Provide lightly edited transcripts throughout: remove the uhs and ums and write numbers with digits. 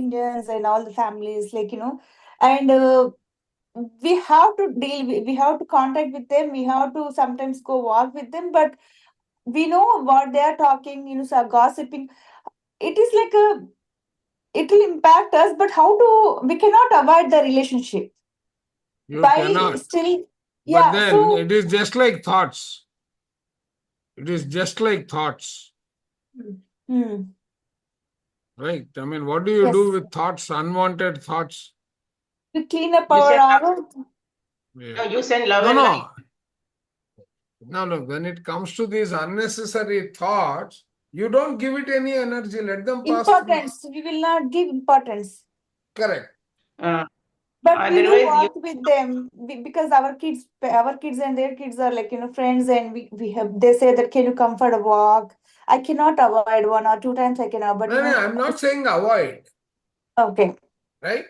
Indians and all the families, and we have to we have to contact with them. We have to sometimes go walk with them, but we know what they are talking, so gossiping. It is like it will impact us, but we cannot avoid the relationship You by cannot. still, But yeah. then So, it is just like thoughts. It is just like thoughts. hmm, Right? I mean, what do you do yes, with thoughts, unwanted thoughts? to clean up You our send aura. Yeah. no, you send love No, and light. no. When it comes to these unnecessary thoughts, you don't give it any energy. Let them pass through. Importance. We will not give importance. Correct. But we do Otherwise, you work with them because our kids and their kids are friends, and we have. They say that, can you come for a walk? I cannot avoid 1 or 2 times. I cannot, but No, I'm not saying avoid. okay. Right?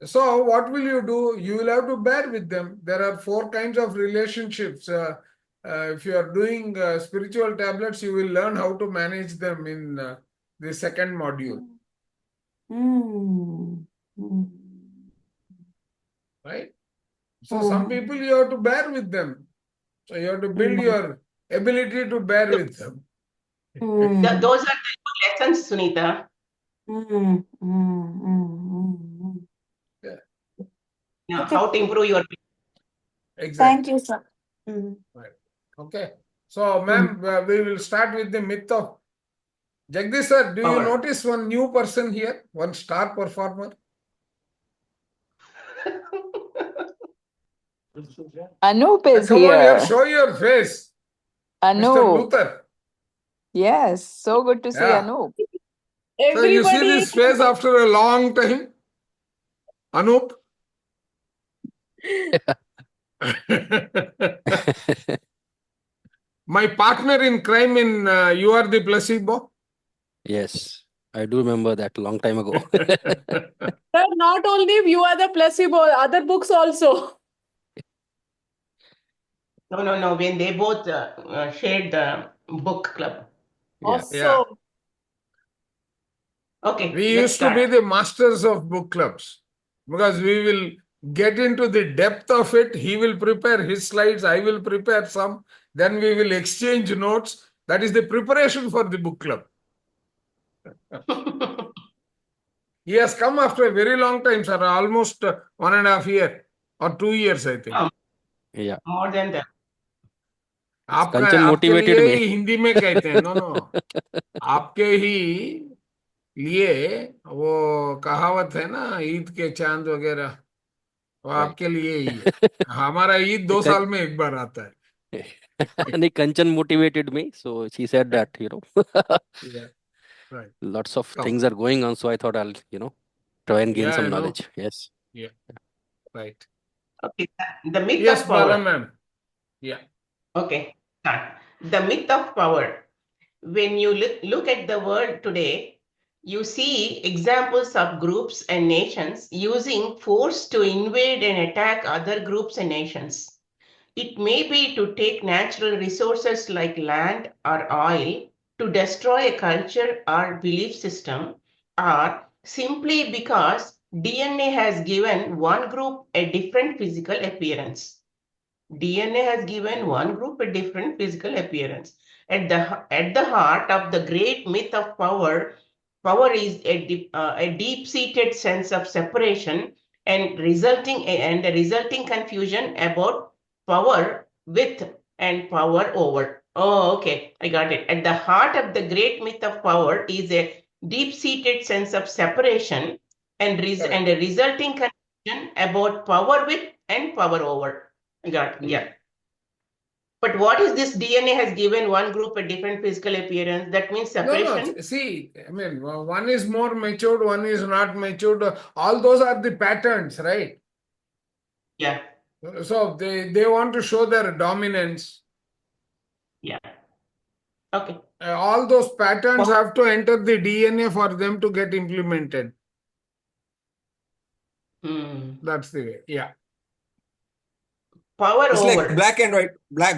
So what will you do? You will have to bear with them. There are 4 kinds of relationships. If you are doing spiritual tablets, you will learn how to manage them in the second module. Mm. Right? So some people you have to bear with them. So you have to build your ability to bear with them. those are the good lessons, Sunita. Yeah. Now, Okay. how to improve your Exactly. Thank you, sir. Right. Okay. So, ma'am, we will start with the myth of Jagdish sir. Do you power. notice one new person here? One star performer? Anup is Come on here, here. show your face. Mr. Anup. Luther. Yes, so good to see Yeah. Anup. So you see this face after a long time? Anup? My partner in crime in You Are the Placebo? Yes, I do remember that long time ago. Sir, not only You Are the Placebo, other books also. No. When they both shared the book club. Yeah. Okay, We let's used to be start. the masters of book clubs because we will get into the depth of it. He will prepare his slides, I will prepare some, then we will exchange notes. That is the preparation for the book club. He has come after a very long time, sir, almost 1.5 years or 2 years, I think. Yeah. More than that. Kanchan आपके motivated लिए me. ही हिंदी में कहते हैं. No आपके ही लिए वो कहावत है ना, ईद के चांद वगैरह, वो Right. आपके लिए ही है. हमारा ईद 2 साल में एक बार आता है. And Kanchan motivated me, so she said that, Yeah. Right. lots of things are going on, so I thought I'll, try and gain some knowledge. Yes. Yeah. Right. Okay, the myth Yes, of power. Bala ma'am. Yeah. Okay, start. The myth of power. When you look at the world today, you see examples of groups and nations using force to invade and attack other groups and nations. It may be to take natural resources like land or oil to destroy a culture or belief system, or simply because DNA has given one group a different physical appearance. DNA has given one group a different physical appearance. At the heart of the great myth of power, power is a deep-seated sense of separation and the resulting confusion about power with and power over. Oh, okay, I got it. At the heart of the great myth of power is a deep-seated sense of separation and a resulting confusion about power with and power over. I got it. Yeah. But what is this DNA has given one group a different physical appearance? That means separation. No. See, I mean, one is more matured, one is not matured. All those are the patterns, right? Yeah. So they want to show their dominance. Yeah. Okay. All those patterns have to enter the DNA for them to get implemented. That's the way. Yeah. Power it's over. like black and white,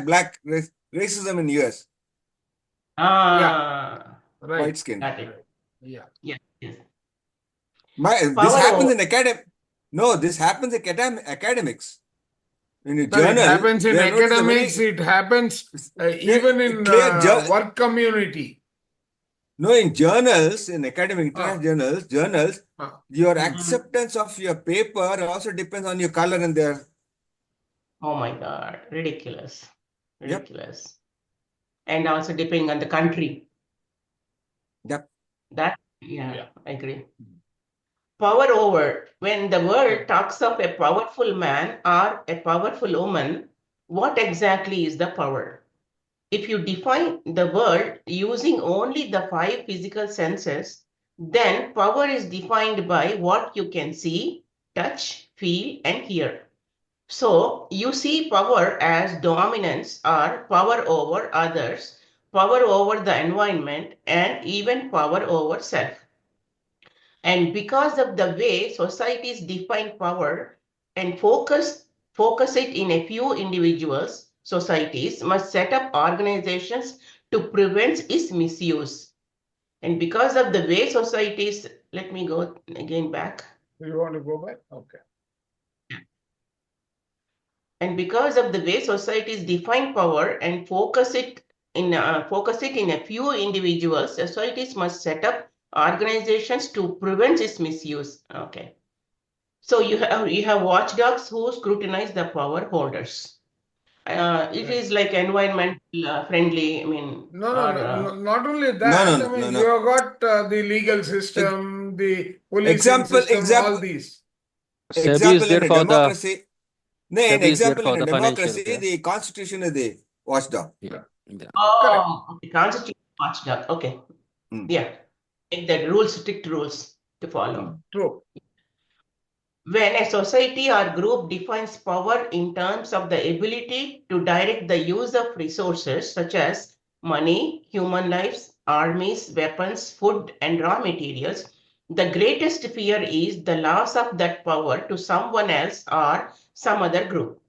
black racism in US. Right. White skin. Got it. Yeah. Yes. This Power happens over. in academic. No, this happens in academics. In a Sir, it journal, happens in we have noticed a academics, very it happens even in clear work community. No, in journals, in academic international journals, your acceptance of your paper also depends on your color and their. Oh my God, ridiculous. Yep. Ridiculous. And also depending on the country. Yep. Yeah, I agree. Power over. When the world talks of a powerful man or a powerful woman, what exactly is the power? If you define the world using only the 5 physical senses, then power is defined by what you can see, touch, feel, and hear. So you see power as dominance or power over others, power over the environment, and even power over self. And because of the way societies define power and focus it in a few individuals, societies must set up organizations to prevent its misuse. And because of the way societies, let me go again back. You want to go back? Okay. And because of the way societies define power and focus it in a few individuals, societies must set up organizations to prevent its misuse. Okay. So you have watchdogs who scrutinize the power holders. It is like environmental friendly. I mean, not only that. No. You have got the legal system, the policing system, all these. SEBI is Example there in a for the democracy. No, in SEBI is there example for in a the financial. democracy, the constitution is the watchdog. Yeah. Okay, constitution watchdog. Okay, yeah, make the rules, strict rules to follow. True. When a society or group defines power in terms of the ability to direct the use of resources such as money, human lives, armies, weapons, food, and raw materials, the greatest fear is the loss of that power to someone else or some other group.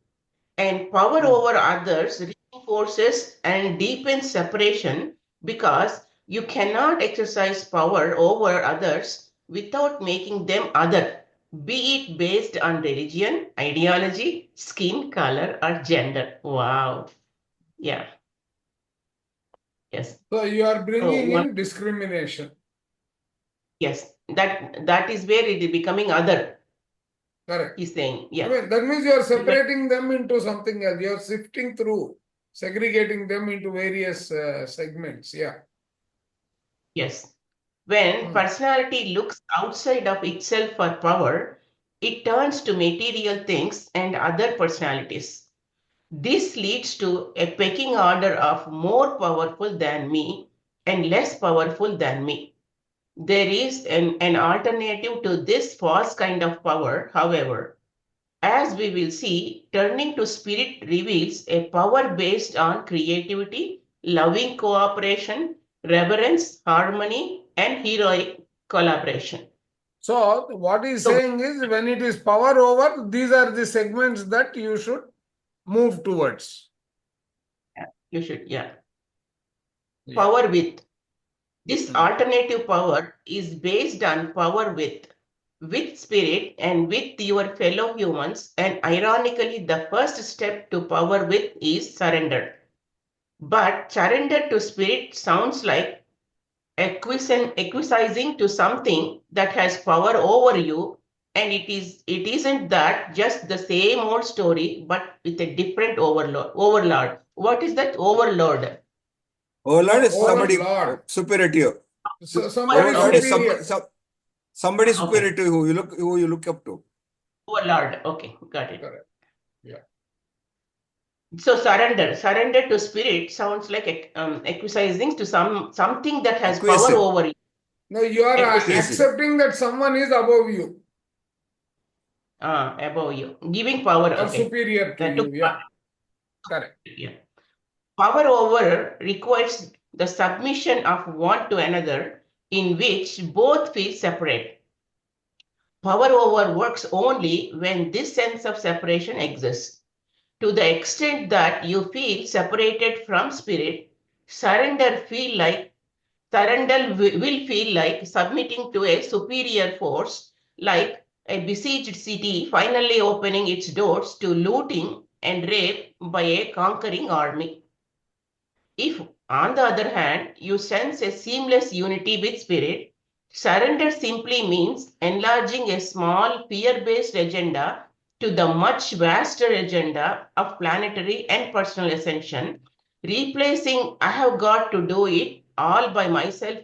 And power over others reinforces and deepens separation because you cannot exercise power over others without making them other, be it based on religion, ideology, skin color, or gender. Wow. Yeah. Yes. So you are bringing in discrimination. Yes. That is where it is becoming other. Correct. He's saying, yeah. That means you are separating them into something else. You are sifting through, segregating them into various segments. Yeah. Yes. When personality looks outside of itself for power, it turns to material things and other personalities. This leads to a pecking order of more powerful than me and less powerful than me. There is an alternative to this false kind of power, however. As we will see, turning to spirit reveals a power based on creativity, loving cooperation, reverence, harmony, and heroic collaboration. So what he's saying is, when it is power over, these are the segments that you should move towards. You should, yeah. Power with. This alternative power is based on power with spirit and with your fellow humans, and ironically, the first step to power with is surrender. But surrender to spirit sounds like acquiescing to something that has power over you, and it isn't that just the same old story, but with a different overlord. What is that overlord? Overlord is somebody Overlord. superior to you. So somebody Overlord is superior. somebody superior to who you look up to. Overlord. Okay, got it. Correct. Yeah. So surrender to spirit sounds like acquiescing to something that has power over you. No, you are accepting that someone is above you. Above you, giving power. Or Okay. superior to you. Yeah. Correct. Yeah. Power over requires the submission of one to another in which both feel separate. Power over works only when this sense of separation exists. To the extent that you feel separated from spirit, surrender will feel like submitting to a superior force like a besieged city finally opening its doors to looting and rape by a conquering army. If, on the other hand, you sense a seamless unity with spirit, surrender simply means enlarging a small fear-based agenda to the much vaster agenda of planetary and personal ascension, replacing I have got to do it all by myself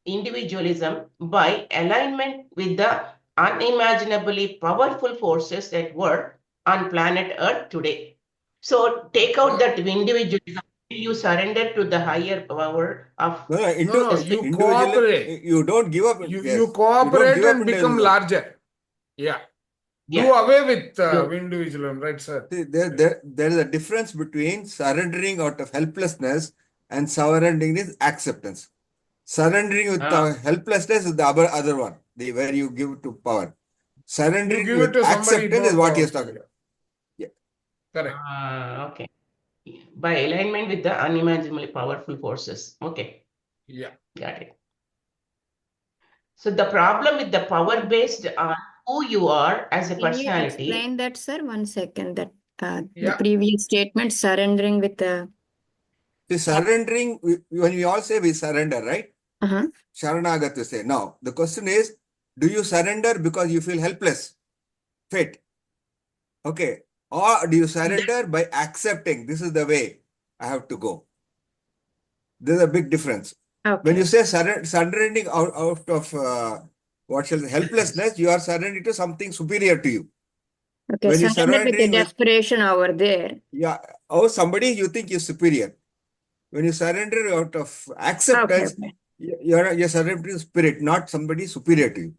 individualism by alignment with the unimaginably powerful forces at work on planet Earth today. So take out that individualism, you surrender to the higher power of You individual. cooperate. You don't give up. You Yes. You don't cooperate give up and become individualism. larger. Yeah. Do Yeah. away with Good. individualism, right, sir? See, there is a difference between surrendering out of helplessness and surrendering with acceptance. Surrendering with helplessness is the other one, where you give to power. You Surrendering give it with to somebody acceptance is more what he is powerful. talking. Yeah. Correct. Okay. By alignment with the unimaginably powerful forces. Okay. Yeah. Got it. So the problem with the power based on who you are as a Can you personality. explain that, sir? 1 second. That the Yeah. previous statement, surrendering with the. See, surrendering, when we all say we surrender, right? Uh-huh. Sharanagata say. Now, the question is, do you surrender because you feel helpless? Fate. Okay. Or do you surrender by accepting this is the way I have to go? There's a big difference. Okay. When you say surrendering out of helplessness, you are surrendering to something superior to you. Okay, When you surrender with the surrendering desperation over there. Yeah, or somebody you think is superior. When you surrender out of acceptance, Okay. you're surrendering to spirit, not somebody superior to you.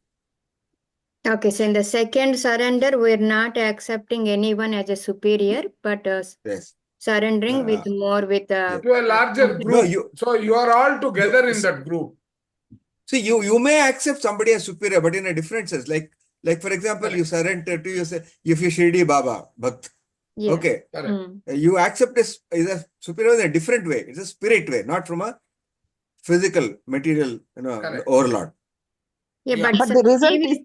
Okay, so in the second surrender, we're not accepting anyone as a superior, but Yes. surrendering with more with Yeah. To a larger group. No, so you are all together in that group. See, you may accept somebody as superior, but in a different sense. Like for example, you surrender to, you say, if you Shirdi Baba, Bhakt. Yeah. Okay. Mm. You accept is a superior in a different way. It's a spirit way, not from a physical, material, overlord. Yeah, Yeah. But the result is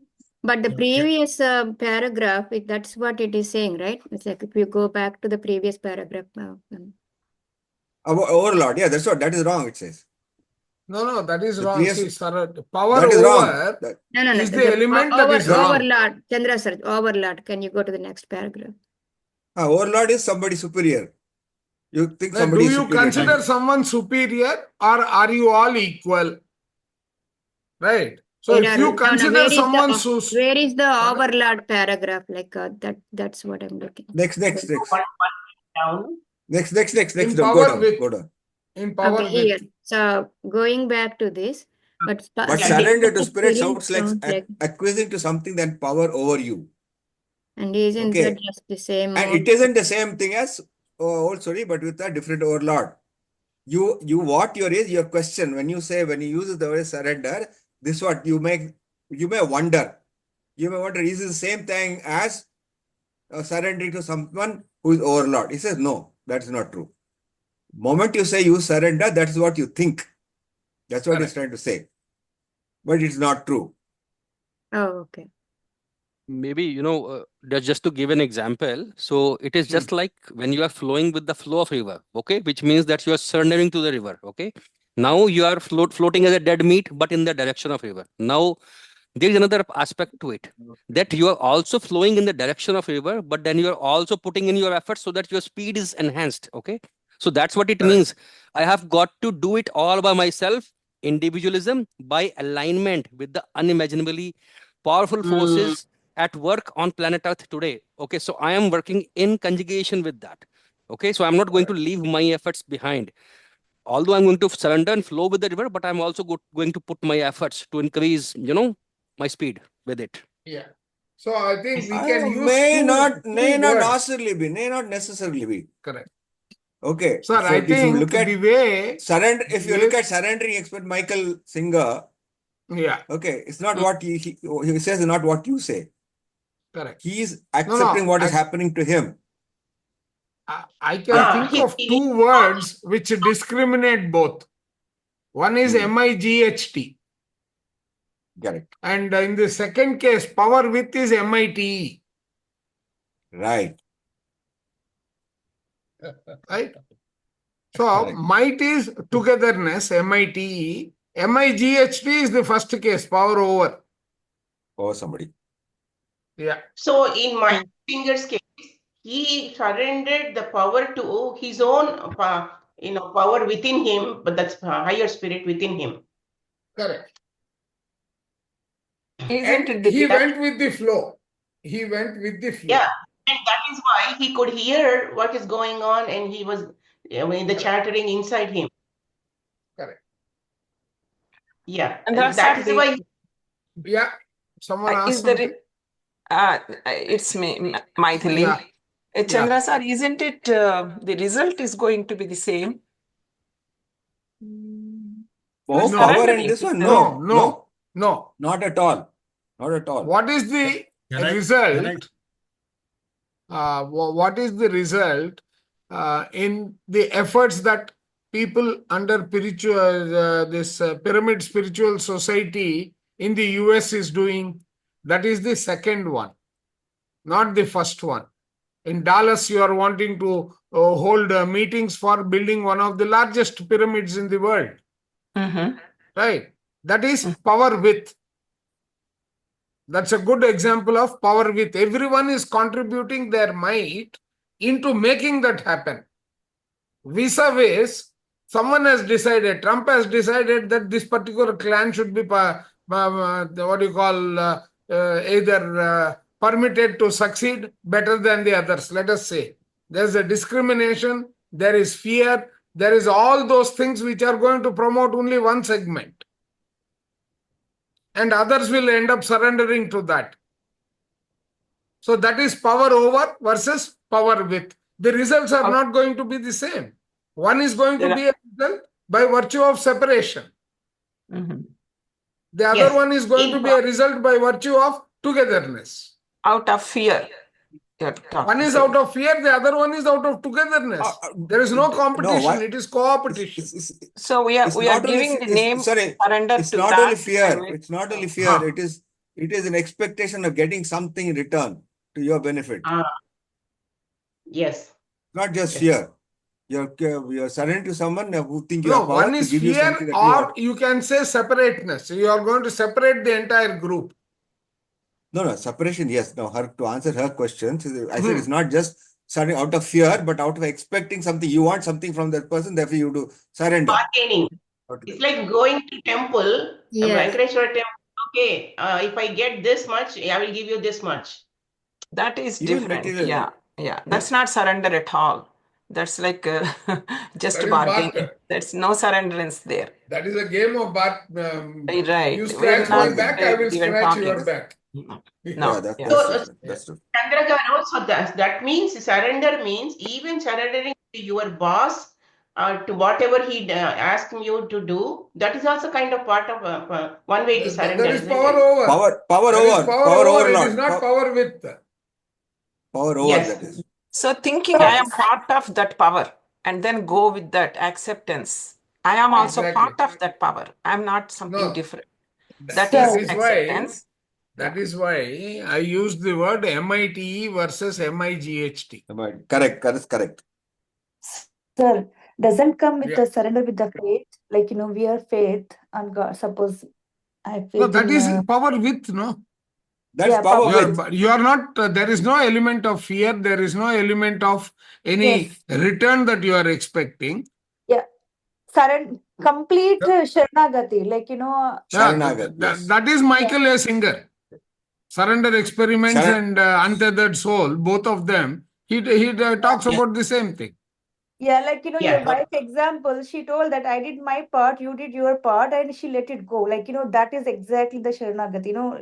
but the previous paragraph, that's what it is saying, right? It's like if you go back to the previous paragraph. Overlord, yeah, that is wrong, it says. No, that is The wrong. previous- See, power That is over wrong. No. is the element that is wrong. Overlord, Chandra sir, overlord. Can you go to the next paragraph? Overlord is somebody superior. You think Now, somebody do is you superior to consider you. someone superior or are you all equal? Right. So if you consider someone where is the overlord paragraph? Like that's what I'm looking. Next. Down. Next. in Go power down. with, Go down. in power Okay, here. with. So going back to this, but surrender to spirit sounds sounds like acquiescing to something than power over you. And isn't Okay. that just the same? And it isn't the same thing as but with a different overlord. You what your question when you use the word surrender, this what you may wonder. You may wonder, is it the same thing as surrendering to someone who is overlord? He says, no, that's not true. Moment you say you surrender, that's what you think. That's what he's trying to say. But it's not true. Oh, okay. Maybe, just to give an example. So it is just like when you are flowing with the flow of river, okay, which means that you are surrendering to the river, okay. Now you are floating as a dead meat, but in the direction of river. Now there is another aspect to it, that you are also flowing in the direction of river, but then you are also putting in your efforts so that your speed is enhanced, okay. So that's what it means. I have got to do it all by myself, individualism by alignment with the unimaginably powerful forces at work on planet Earth today. Okay, so I am working in conjugation with that. Okay, so I'm not going to leave my efforts behind. Although I'm going to surrender and flow with the river, but I'm also going to put my efforts to increase, my speed with it. Yeah. So I think we can use may not necessarily be. Correct. Okay. Sir, so I if you think look at the way surrender, if you look at surrendering expert Michael Singer, yeah. Okay, it's not what he says, not what you say. Correct. He's accepting what is happening to him. I can think of two words which discriminate both. One is MIGHT. Correct. And in the second case, power with is MITE. Right. Right? So Correct. might is togetherness, MITE. MIGHT is the first case, power over. Or somebody. Yeah. So in my finger's case, he surrendered the power to his own, power within him, but that's higher spirit within him. Correct. Isn't And it the he reaction? went with the flow. He went with the flow. Yeah, and that is why he could hear what is going on, and he was the chattering inside him. Correct. Yeah, And that's that not is why. Yeah. Someone asked is the something. it's me, Maithili. Yeah. Chandra sir, isn't it the result is going to be the same? Oh, No. power and Surrendering this one? is No, No, no, no. not at all. Not at all. What is the result? What is the result in the efforts that people under this pyramid spiritual society in the US is doing? That is the second one, not the first one. In Dallas, you are wanting to hold meetings for building one of the largest pyramids in the world. Mm-hmm. Right? That is power with. That's a good example of power with. Everyone is contributing their might into making that happen. Vis-a-vis, someone has decided, Trump has decided that this particular clan should be, either permitted to succeed better than the others, let us say. There's a discrimination, there is fear, there is all those things which are going to promote only one segment. And others will end up surrendering to that. So that is power over versus power with. The results are not going to be the same. One is going to be a result by virtue of separation. Mm-hmm. The other one is going to be a result by virtue of togetherness. Out of fear. One is out of fear, the other one is out of togetherness. There is no competition, it is co-opetition. So we are giving the name surrender it's to not that. only fear. It's not only fear. It is an expectation of getting something in return to your benefit. Yes. Not just fear. You're surrendering to someone who think you No, have power one to is give you fear, something that or you can say separateness. You are going to separate the entire group. No, separation, yes. Now, to answer her question, I said it's not just surrendering out of fear, but out of expecting something. You want something from that person, therefore you do surrender. Bargaining. It's like going to temple, Yes. Venkateshwara temple. Okay, if I get this much, I will give you this much. That is Even different. material. Yeah. That's not surrender at all. That's like just That is bargaining. barter. There's no surrenderance there. That is a game of barter. Right. You We're scratch not my back, I will even scratch talking. your back. No. Yeah, that's true. Chandra Garu, so that means surrender means even surrendering to your boss to whatever he asked you to do. That is also kind of part of one way to surrender. That is power over. Power over. Power over. It overload. is not power with. Power over, Yes. that is. So thinking I am part of that power and then go with that acceptance. I am also part of that power. I am not something different. That is acceptance. That is why I used the word MITE versus MIGHT. Correct. Sir, doesn't come with the surrender with the faith. Like, we are faith on God. Suppose I have faith No, that in, is power with, no? That's power with. You are not, there is no element of fear. There is no element of any return that you are expecting. Yeah. Complete Sharanagati. Like, That is Michael A. Singer. Surrender Experiments and Untethered Soul, both of them, he talks about the same thing. Yeah, like, your wife example, she told that I did my part, you did your part, and she let it go. Like, that is exactly the Sharanagati, No,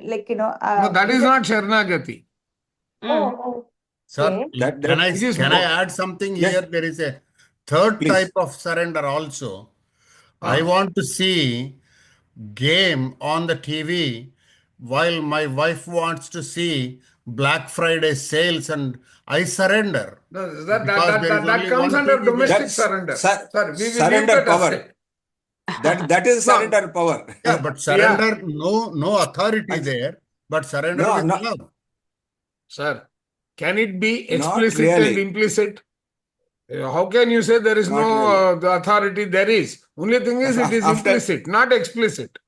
that is not Sharanagati. Oh, Sir, okay. can I add something here? There is a third type of surrender also. I want to see game on the TV while my wife wants to see Black Friday sales, and I surrender. No, that comes under domestic surrender. Sir, we will leave that aside. That is No, surrender power. Yeah, but yeah, surrender, no authority Ex- there, but surrender No, with no, love. sir. Can it be not explicit and really. implicit? How can you say there is Not no really. the authority? There is. Only thing is it is After, implicit, not explicit.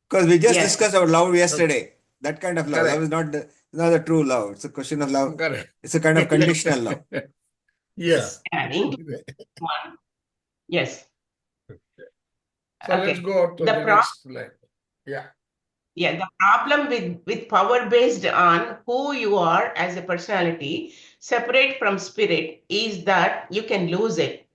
because we just Yes. discussed about love yesterday. That kind of love. Love is Correct. not the true love. It's a question of love. Correct. It's a kind of conditional love. Yeah. And in one, yes. So let's Okay. go to The the pro next slide. Yeah. Yeah, the problem with power based on who you are as a personality, separate from spirit, is that you can lose it.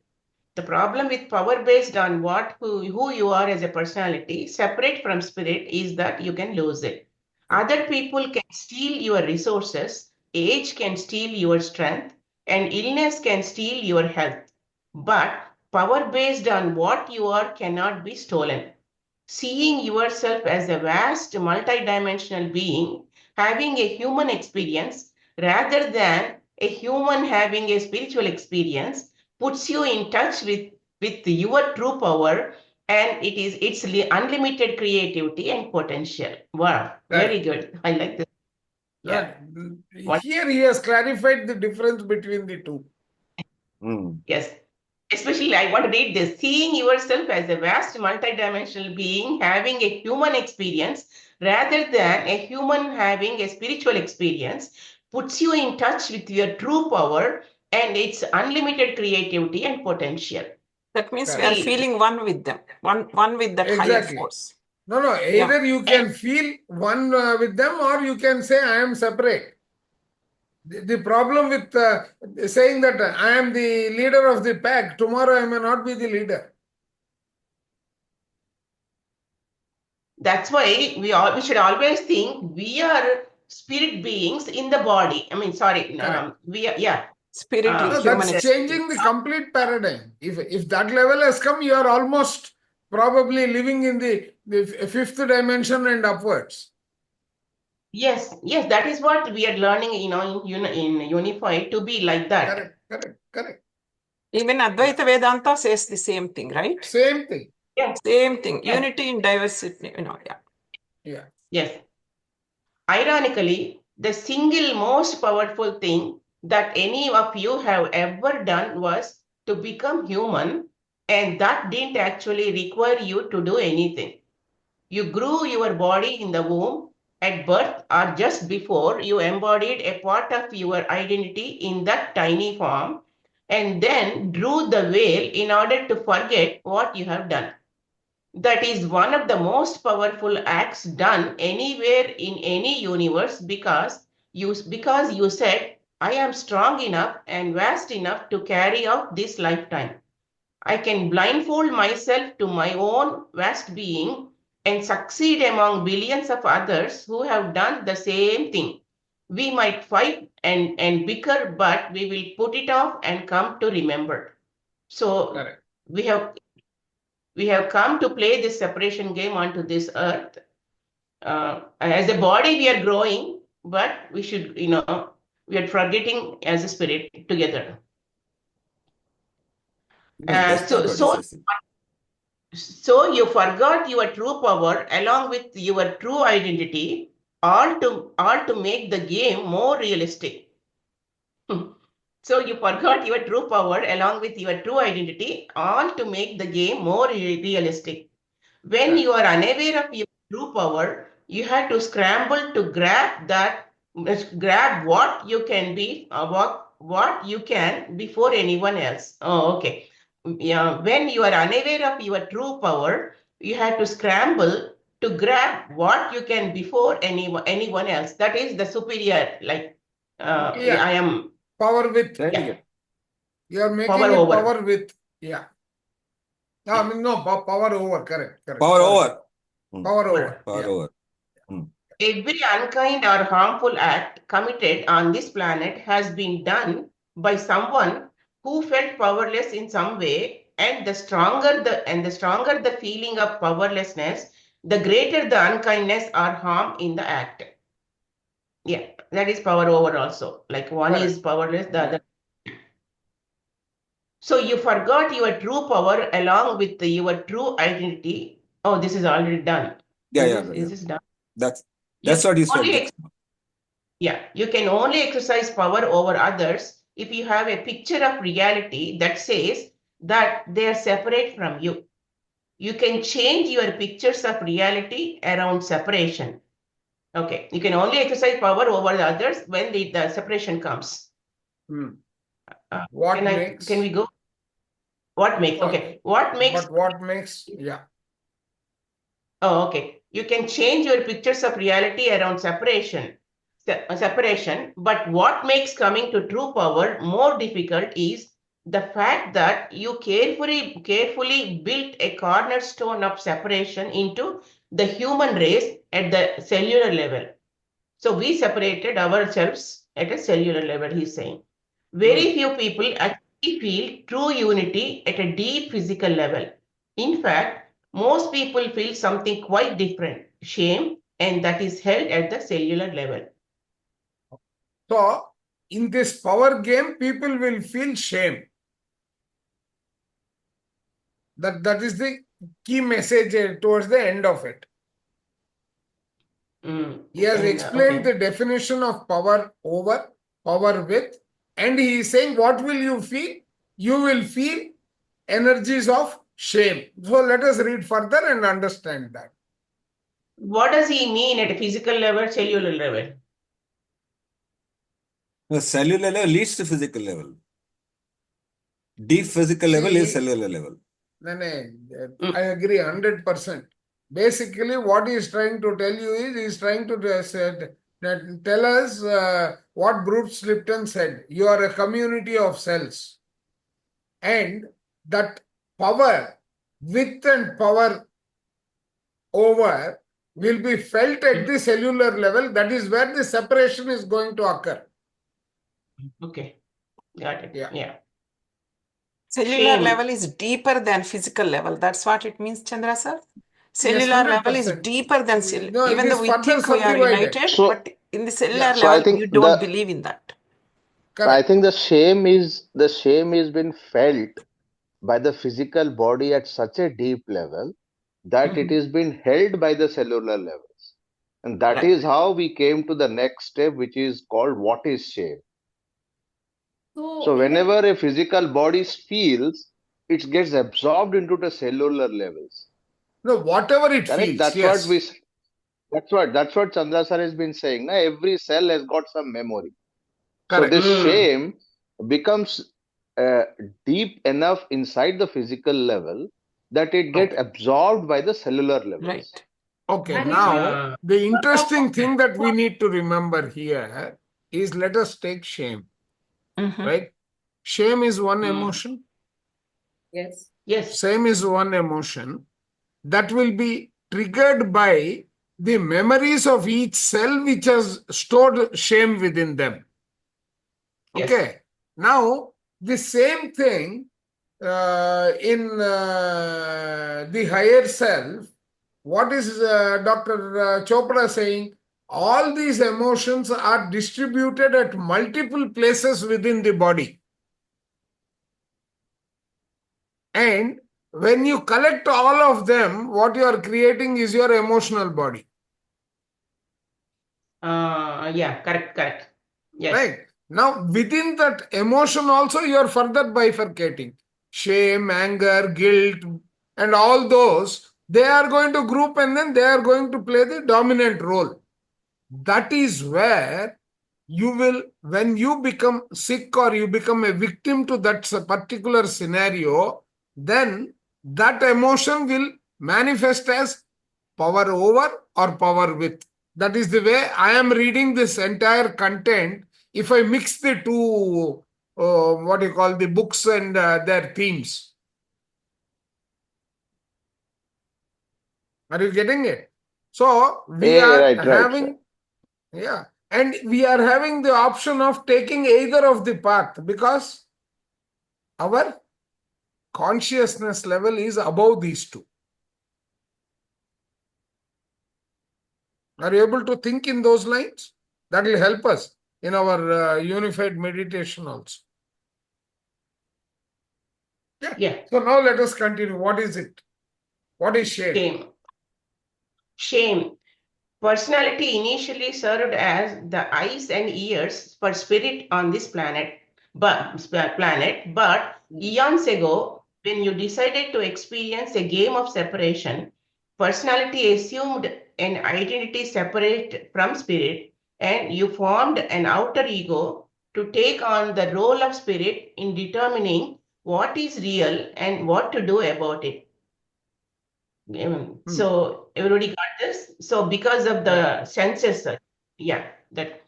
The problem with power based on who you are as a personality, separate from spirit, is that you can lose it. Other people can steal your resources, age can steal your strength, and illness can steal your health. But power based on what you are cannot be stolen. Seeing yourself as a vast multidimensional being having a human experience rather than a human having a spiritual experience puts you in touch with your true power, and it's unlimited creativity and potential. Wow, very Correct. good. I like this. Yeah. What? Here he has clarified the difference between the two. Yes. Especially, I want to read this. Seeing yourself as a vast multidimensional being having a human experience rather than a human having a spiritual experience puts you in touch with your true power and its unlimited creativity and potential. That means we Correct. are feeling one with them, one with that higher Exactly. force. No. Yeah. Either you can feel one with them, or you can say I am separate. The problem with saying that I am the leader of the pack, tomorrow I may not be the leader. That's why we should always think we are spirit beings in the body. I mean, sorry, Correct. we are, yeah. Spirit in No, human that's changing the experience. complete paradigm. If that level has come, you are almost probably living in the fifth dimension and upwards. Yes, that is what we are learning, in Unified to be like that. Correct. Even Advaita Vedanta says the same thing, right? Same thing. Yes. Same thing. Yes. Unity in diversity. Yeah. Yes. Ironically, the single most powerful thing that any of you have ever done was to become human, and that didn't actually require you to do anything. You grew your body in the womb at birth or just before you embodied a part of your identity in that tiny form, and then drew the veil in order to forget what you have done. That is one of the most powerful acts done anywhere in any universe, because you said, I am strong enough and vast enough to carry out this lifetime. I can blindfold myself to my own vast being and succeed among billions of others who have done the same thing. We might fight and bicker, but we will put it off and come to remember. So Correct. we have come to play this separation game onto this earth. As a body, we are growing, but we should, we are forgetting as a spirit together. No, that's not what it says. So you forgot your true power along with your true identity, all to make the game more realistic. So you forgot your true power along with your true identity, all to make the game more realistic. When you are unaware of your true power, you have to scramble to grab what you can be, what you can before anyone else. Oh, okay. Yeah, when you are unaware of your true power, you have to scramble to grab what you can before anyone else. That is the superior, like I am power with. yeah. You are making Power it over. power with. Yeah. No, power over. Correct. Power Sorry. over. Power over. Power Yeah. over. Every unkind or harmful act committed on this planet has been done by someone who felt powerless in some way, and the stronger the feeling of powerlessness, the greater the unkindness or harm in the act. Yeah, that is power over also. Like one Correct. is powerless, the other. So you forgot your true power along with your true identity. Oh, this is already done. Is this done? That's You what you only said. you can only exercise power over others if you have a picture of reality that says that they are separate from you. You can change your pictures of reality around separation. Okay, you can only exercise power over the others when the separation comes. What makes? Can we go? What makes? Okay, what makes? But what makes? Yeah. Oh, okay. You can change your pictures of reality around separation. But what makes coming to true power more difficult is the fact that you carefully built a cornerstone of separation into the human race at the cellular level. So we separated ourselves at a cellular level, he's saying. Very few people actually feel true unity at a deep physical level. In fact, most people feel something quite different, shame, and that is held at the cellular level. So, in this power game, people will feel shame. That is the key message towards the end of it. He has explained the definition of power over, power with, and he is saying, what will you feel? You will feel energies of shame. So let us read further and understand that. What does he mean at a physical level, cellular level? The cellular level leads to physical level. Deep physical level is cellular level. I agree 100%. Basically, what he is trying to tell you is, he is trying to tell us what Bruce Lipton said. You are a community of cells. And that power, width and power over will be felt at the cellular level. That is where the separation is going to occur. Okay, got it. Yeah. Cellular level is deeper than physical level. That's what it means, Chandra sir. Cellular level is deeper than cellular. Even though we think we are united, but in the cellular level, you don't believe in that. So I think the shame is been felt by the physical body at such a deep level that it is been held by the cellular levels. And that is how we came to the next step, which is called what is shame. So whenever a physical body feels, it gets absorbed into the cellular levels. No, whatever it feels. That's what Chandra sir has been saying. Every cell has got some memory. Correct. So this shame becomes deep enough inside the physical level that it gets absorbed by the cellular levels. Right. Okay, now the interesting thing that we need to remember here is, let us take shame. Right? Shame is one emotion. Yes. Shame is one emotion that will be triggered by the memories of each cell which has stored shame within them. Okay. Now, the same thing in the higher self, what is Dr. Chopra saying? All these emotions are distributed at multiple places within the body. And when you collect all of them, what you are creating is your emotional body. Yeah, correct. Yes. Right. Now, within that emotion also, you are further bifurcating. Shame, anger, guilt, and all those, they are going to group and then they are going to play the dominant role. That is where you will, when you become sick or you become a victim to that particular scenario, then that emotion will manifest as power over or power with. That is the way I am reading this entire content. If I mix the two, the books and their themes. Are you getting it? So we are having, and we are having the option of taking either of the path because our consciousness level is above these two. Are you able to think in those lines? That will help us in our unified meditation also. Yeah. So now let us continue. What is it? What is shame? Shame. Personality initially served as the eyes and ears for spirit on this but eons ago, when you decided to experience a game of separation, personality assumed an identity separate from spirit, and you formed an outer ego to take on the role of spirit in determining what is real and what to do about it. So everybody got this? So because of the senses, that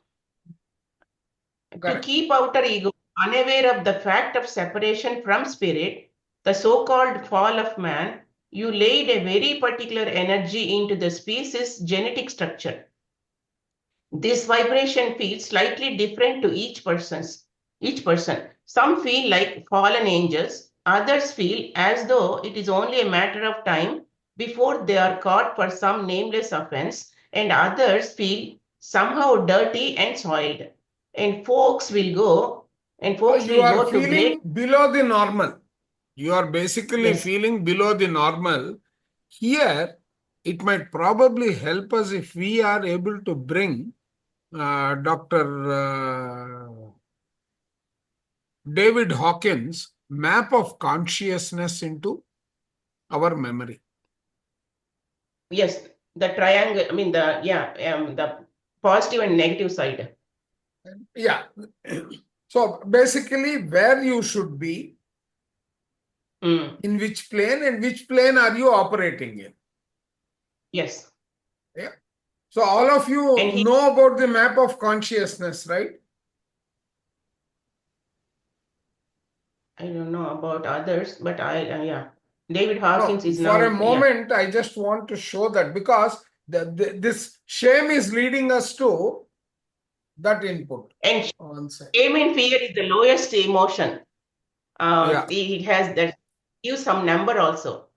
to keep outer ego unaware of the fact of separation from spirit, the so-called fall of man, you laid a very particular energy into the species' genetic structure. This vibration feels slightly different to each person. Some feel like fallen angels, others feel as though it is only a matter of time before they are caught for some nameless offense, and others feel somehow dirty and soiled. And folks will go You are to great. feeling below the normal. You are basically Yes. feeling below the normal. Here, it might probably help us if we are able to bring Dr. David Hawkins' map of consciousness into our memory. Yes, the triangle, I mean, the positive and negative side. Yeah. So basically, where you should be, in which plane, and which plane are you operating in? Yes. Yeah. So all of you know about the map of consciousness, right? I don't know about others, but David Hawkins is For now. a moment, I just want to show that because this shame is leading us to that input. And shame and fear is the lowest emotion. It has that gives some number also.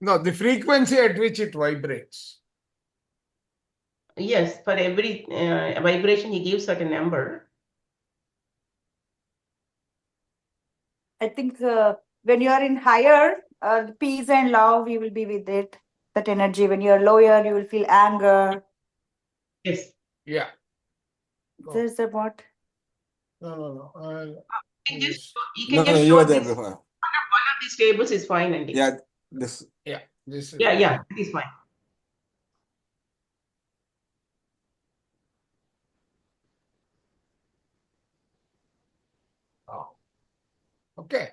No, the frequency at which it vibrates. Yes, for every vibration, he gives certain number. I think when you are in higher, peace and love, you will be with it, that energy. When you are lower, you will feel anger. Yes. Yeah. There's the what? No. You can just show this. One of these tables is fine, Andy. Yeah, this. Yeah, this is. Yeah, it is fine. Okay.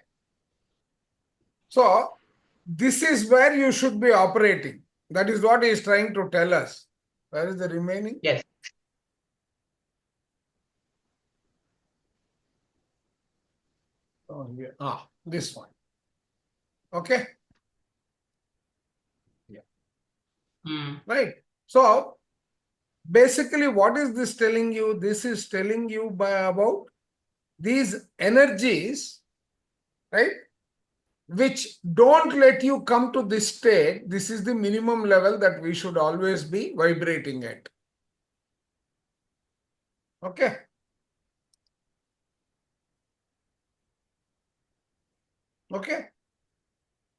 So this is where you should be operating. That is what he is trying to tell us. Where is the remaining? Yes. Oh, yeah. This one. Okay. Yeah. Right. So basically, what is this telling you? This is telling you about these energies, right? Which don't let you come to this state. This is the minimum level that we should always be vibrating at. Okay. Okay.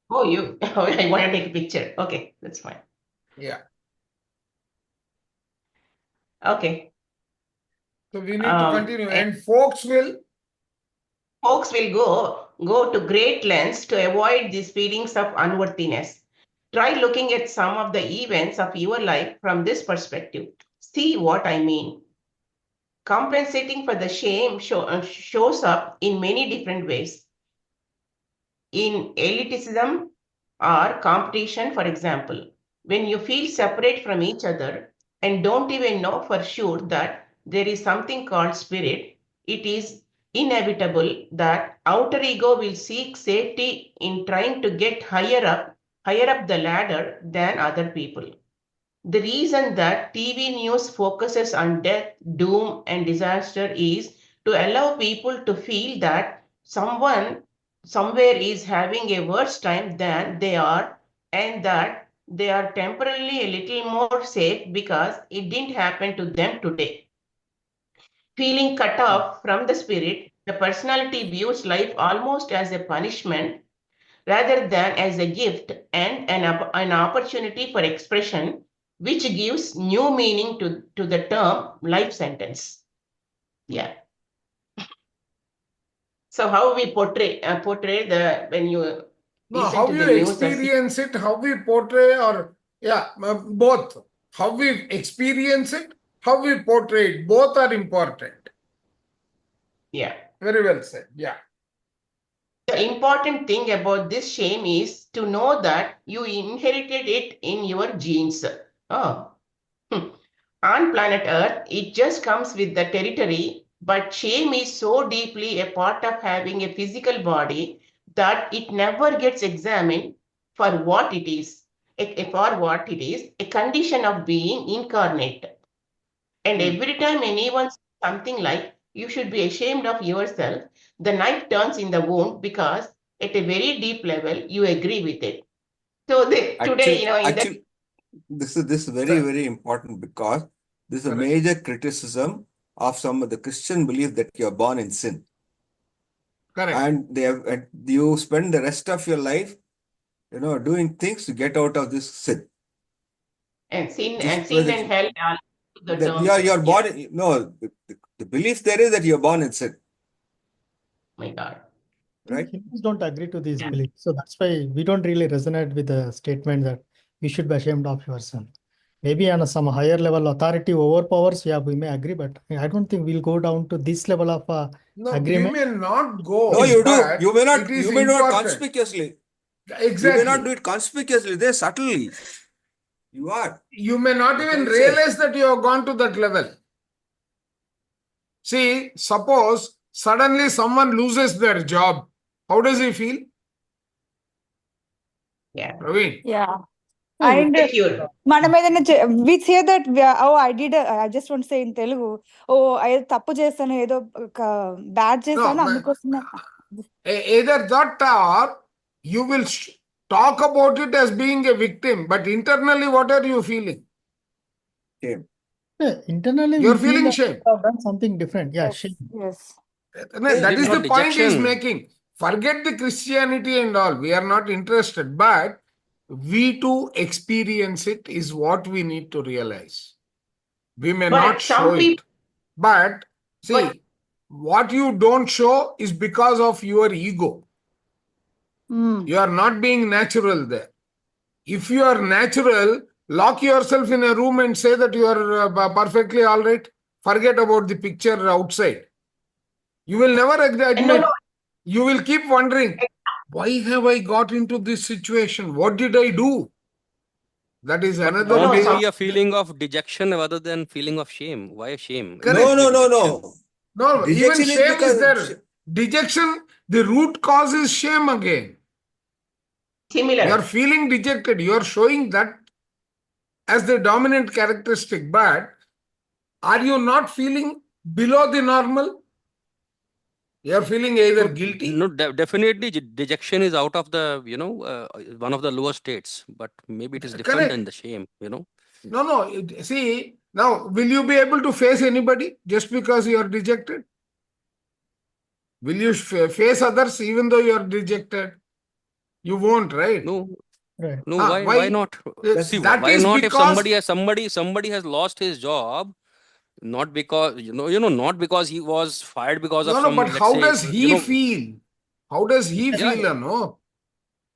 Oh, I want to take a picture. Okay, that's fine. Yeah. Okay. So we need to continue, and folks will go to great lengths to avoid these feelings of unworthiness. Try looking at some of the events of your life from this perspective. See what I mean. Compensating for the shame shows up in many different ways. In elitism or competition, for example, when you feel separate from each other and don't even know for sure that there is something called spirit, it is inevitable that outer ego will seek safety in trying to get higher up the ladder than other people. The reason that TV news focuses on death, doom, and disaster is to allow people to feel that someone somewhere is having a worse time than they are, and that they are temporarily a little more safe because it didn't happen to them today. Feeling cut off from the spirit The personality views life almost as a punishment rather than as a gift and an opportunity for expression, which gives new meaning to the term life sentence. Yeah. So how we portray the when you No, listen how to you the news, experience it, how we portray, or both. How we experience it, how we portray it, both are important. yeah. Very well said. Yeah. The important thing about this shame is to know that you inherited it in your genes. Oh. On planet Earth, it just comes with the territory, but shame is so deeply a part of having a physical body that it never gets examined for what it is, a condition of being incarnate. And every time anyone says something like, you should be ashamed of yourself, the knife turns in the wound because at a very deep level, you agree with it. So today, Actually, this is very, very important because this is a major criticism of some of the Christian belief that you are born in sin. Correct. And you spend the rest of your life, doing things to get out of this sin. And sin and hell are the terms. You're born. No, the belief there is that you're born in sin. My God. Right? Hindus don't agree to these beliefs. So that's why we don't really resonate with the statement that you should be ashamed of yourself. Maybe on some higher level authority overpowers, yeah, we may agree, but I don't think we'll go down to this level of agreement. We may not go. No, you do. You may not. It is You may important. not conspicuously. Exactly. You may not do it conspicuously. There subtly. You are. You may not even realize that you have gone to that level. See, suppose suddenly someone loses their job. How does he feel? Yeah. Praveen. Yeah. And we say that I just want to say in Telugu, I tappu chesanu edo bad chesanu andukosame. Either that or you will talk about it as being a victim, but internally what are you feeling? Shame. Yeah, internally You're we feel feeling that shame. we have done something different. Yeah, Yes, shame. yes. That is the point he's dejection. making. Forget the Christianity and all. We are not interested. But we too experience it is what we need to realize. We may not show it. But see, what you don't show is because of your ego. You are not being natural there. If you are natural, lock yourself in a room and say that you are perfectly all right. Forget about the picture outside. You will never admit. No. You will keep wondering, why have I got into this situation? What did I do? That is another Won't way. it be a feeling of dejection rather than feeling of shame? Why shame? Correct. No. Even shame is there. Dejection, the root cause is shame again. Similar. You are feeling dejected. You are showing that as the dominant characteristic. But are you not feeling below the normal? You are feeling either guilty. No, definitely dejection is out of the, one of the lower states, but maybe it is different than the shame, No. See, now, will you be able to face anybody just because you are dejected? Will you face others even though you are dejected? You won't, right? No. Right. No, why not? See, why not if somebody has lost his job, not because, not because he was fired because of some, but let's how say, does he feel? How does he feel, no?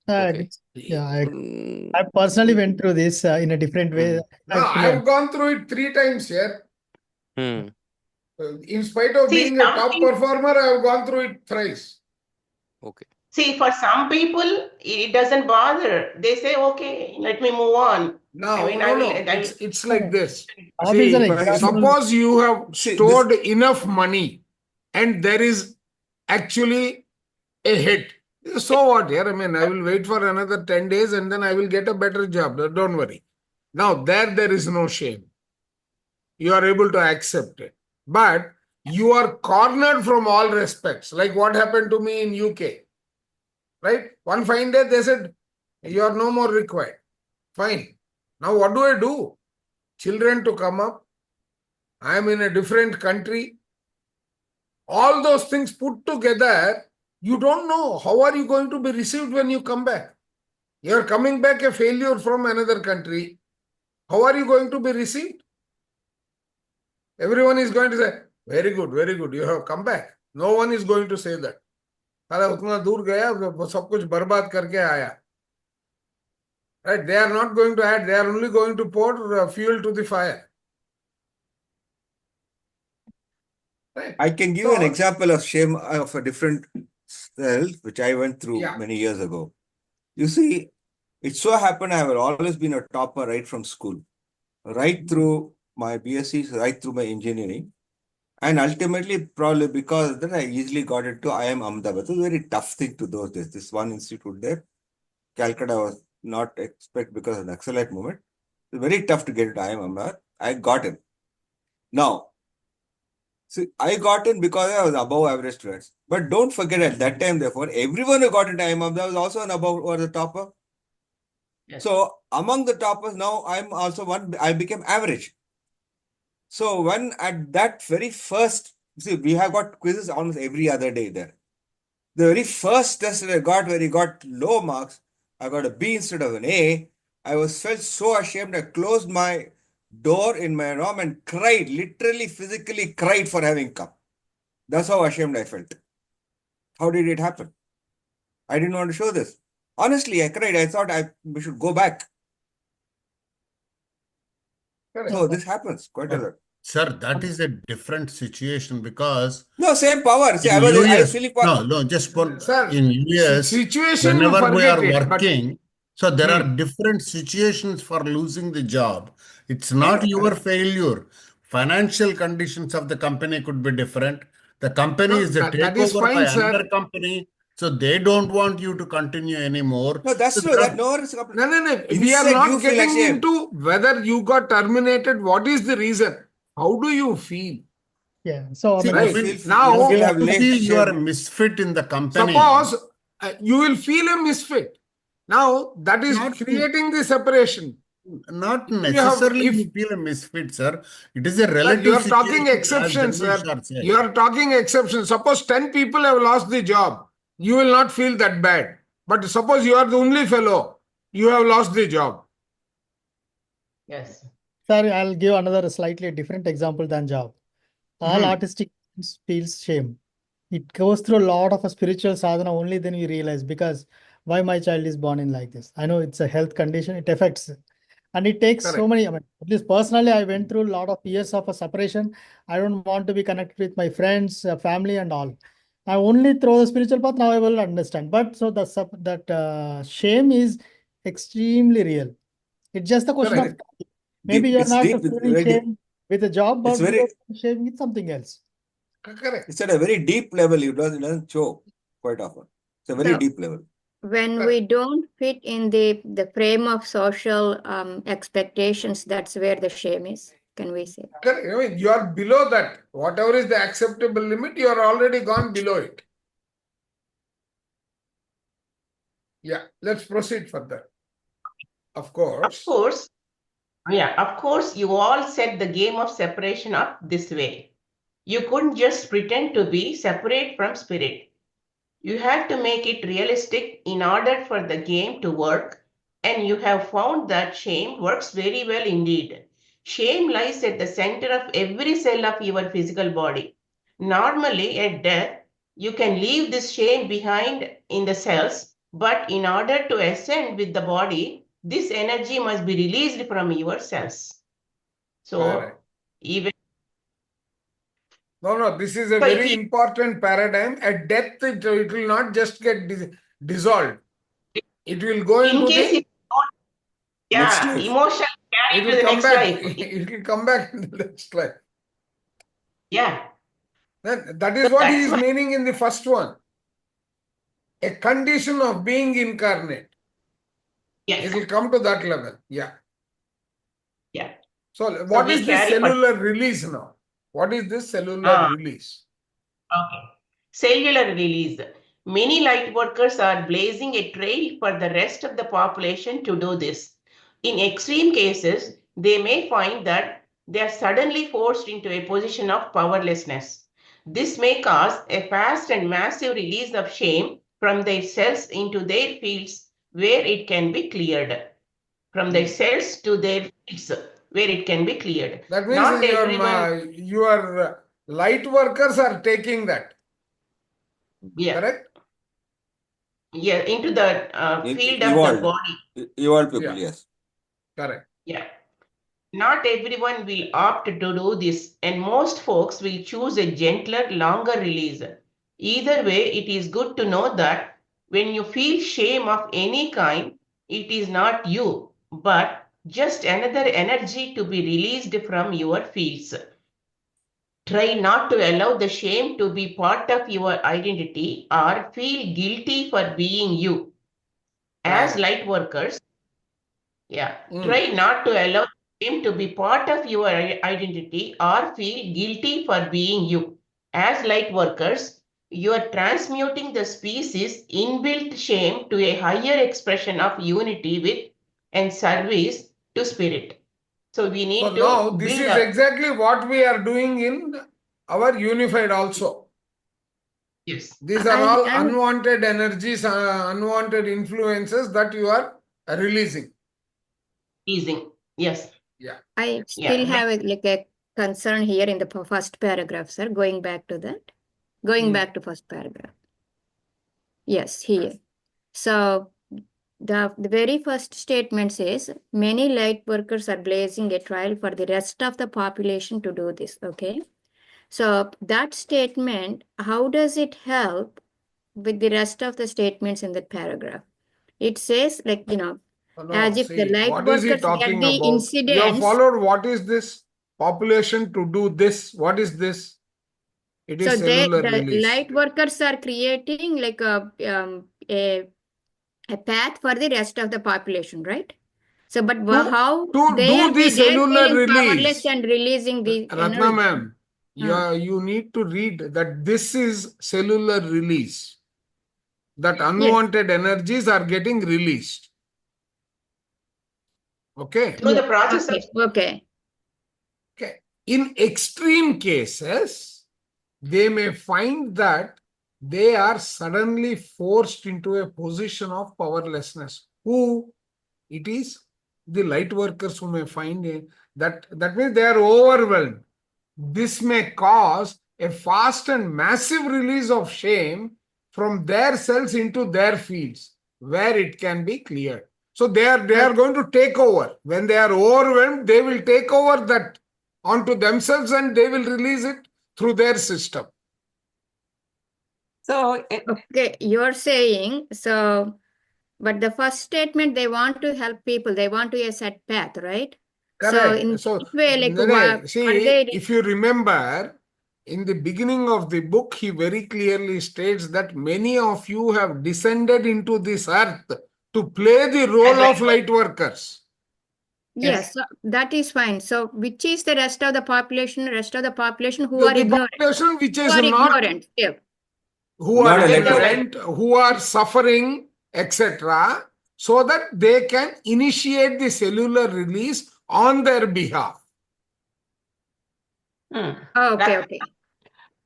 Okay. I personally went through this in a different way. I've gone through it 3 times here. In spite of being a top performer, I've gone through it thrice. Okay. See, for some people, it doesn't bother. They say, okay, let me move on. No. It's like this. See, See, suppose you have stored enough money and there is actually a hit. So what? I will wait for another 10 days and then I will get a better job. Don't worry. Now, there is no shame. You are able to accept it. But you are cornered from all respects. Like what happened to me in UK. Right? One fine day, they said, you are no more required. Fine. Now, what do I do? Children to come up. I am in a different country. all those things put together, you don't know how are you going to be received when you come back. You're coming back a failure from another country. How are you going to be received? Everyone is going to say, very good, you have come back. No one is going to say that. साला उतना दूर गया, सब कुछ बर्बाद करके आया. Right? They are not going to add, they are only going to pour fuel to the fire. Right? I can give you an example of shame of a different self, which I went through many years ago. You see, it so happened I have always been a topper right from school, right through my BSc, right through my engineering. And ultimately, probably because of that, I easily got into IIM Ahmedabad. It was a very tough thing to those days. This one institute there, Calcutta was not expect because of the Naxalite movement. It was very tough to get into IIM Ahmedabad. I got in. Now, see, I got in because I was above average students. But don't forget at that time, therefore, everyone who got into IIM Ahmedabad was also an above or the topper. Yes. So among the toppers, now I'm also one, I became average. So when at that very first, see, we have got quizzes almost every other day there. The very first test that I got where he got low marks, I got a B instead of an A. I felt so ashamed. I closed my door in my room and cried, literally, physically cried for having come. That's how ashamed I felt. How did it happen? I didn't want to show this. Honestly, I cried. I thought we should go back. So this happens quite a lot. Sir, that is a different situation because no, same power. See, in US, no, just for Sir, in US, situation whenever we are it, working, so there are different situations for losing the job. It's not your failure. Financial conditions of the company could be different. The company is a that is takeover fine, by sir. another company, so they don't want you to continue anymore. No, that's So true. there are- No. We are not getting into whether you got terminated. What is the reason? How do you feel? Yeah. So I See, mean, Right. Now, you feel you are a misfit in the company. suppose you will feel a misfit. Now, that is creating the separation. Not necessarily you feel a misfit, sir. It is a relative You are situation. talking exceptions, sir. Said. You are talking exceptions. Suppose 10 people have lost the job. You will not feel that bad. But suppose you are the only fellow, you have lost the job. Yes. Sir, I'll give another slightly different example than job. All autistic feels shame. It goes through a lot of a spiritual sadhana, only then we realize because why my child is born in like this. I know it's a health condition, it affects. And it takes so many, I mean, at least personally, I went through a lot of years of a separation. I don't want to be connected with my friends, family and all. I only through the spiritual path, now I will understand. But so that shame is extremely real. It's just a question of maybe you're not feeling shame with a job, but you're shame with something else. Correct. It's at a very deep level. It doesn't show quite often. It's a very deep level. When we don't fit in the frame of social expectations, that's where the shame is. Can we say? Correct. I mean, you are below that. Whatever is the acceptable limit, you are already gone below it. Yeah, let's proceed further. Of course. Of course, you all set the game of separation up this way. You couldn't just pretend to be separate from spirit. You have to make it realistic in order for the game to work, and you have found that shame works very well indeed. Shame lies at the center of every cell of your physical body. Normally, at death, you can leave this shame behind in the cells, but in order to ascend with the body, this energy must be released from your cells. So, No, this is a very important paradigm. At death, it will not just get dissolved. It will go into the emotional carry to the next life. It will come back in the next life. Yeah. Then that is what he is meaning in the first one. A condition of being incarnate. Yes. It will come to that level. Yeah. Yeah. So what is the cellular release now? What is this cellular release? Okay. Cellular release. Many light workers are blazing a trail for the rest of the population to do this. In extreme cases, they may find that they are suddenly forced into a position of powerlessness. This may cause a fast and massive release of shame from their cells into their fields where it can be cleared. From their cells to their fields where it can be cleared. That means Not everyone. your light workers are taking that. Yeah. Correct? Yeah, into the field of the body. Evolved people, yes. Correct. Yeah. Not everyone will opt to do this, and most folks will choose a gentler, longer release. Either way, it is good to know that when you feel shame of any kind, it is not you, but just another energy to be released from your fields. Try not to allow the shame to be part of your identity or feel guilty for being you. As light workers, try not to allow shame to be part of your identity or feel guilty for being you. As light workers, you are transmuting the species' inbuilt shame to a higher expression of unity with and service to spirit. So we need So to now this build is exactly what we are doing in our unified also. Yes. These are all unwanted energies, unwanted influences that you are releasing. Yes. Yeah. I still have a concern here in the first paragraph, sir. Going back to that. Going back to first paragraph. Yes, here. So the very first statement says, many light workers are blazing a trail for the rest of the population to do this. Okay. So that statement, how does it help with the rest of the statements in that paragraph? It says, like, as if the light what is he workers get talking the about? incidents. You have followed what is this? Population to do this. What is this? It is cellular the release. light workers are creating like a path for the rest of the population, right? So, but how they are the cellular feeling release. powerless and releasing the Ratna energy. ma'am, you need to read that this is cellular release. That unwanted energies are getting released. Okay. Through the process Okay. In extreme cases, they may find that they are suddenly forced into a position of powerlessness. Who? It is the light workers who may find it. That means they are overwhelmed. This may cause a fast and massive release of shame from their cells into their fields, where it can be cleared. So they are going to take over. When they are overwhelmed, they will take over that onto themselves and they will release it through their system. So, okay, you're saying, so, but the first statement, they want to help people. They want to set path, right? Correct. So in way, like, if you remember, in the beginning of the book, he very clearly states that many of you have descended into this earth to play the role of light workers. Yes, so that is fine. So which is the rest of the population? Rest of the population who are The ignorant. population which is ignorant. Yeah. Who are ignorant, who are suffering, etc., so that they can initiate the cellular release on their behalf. Okay.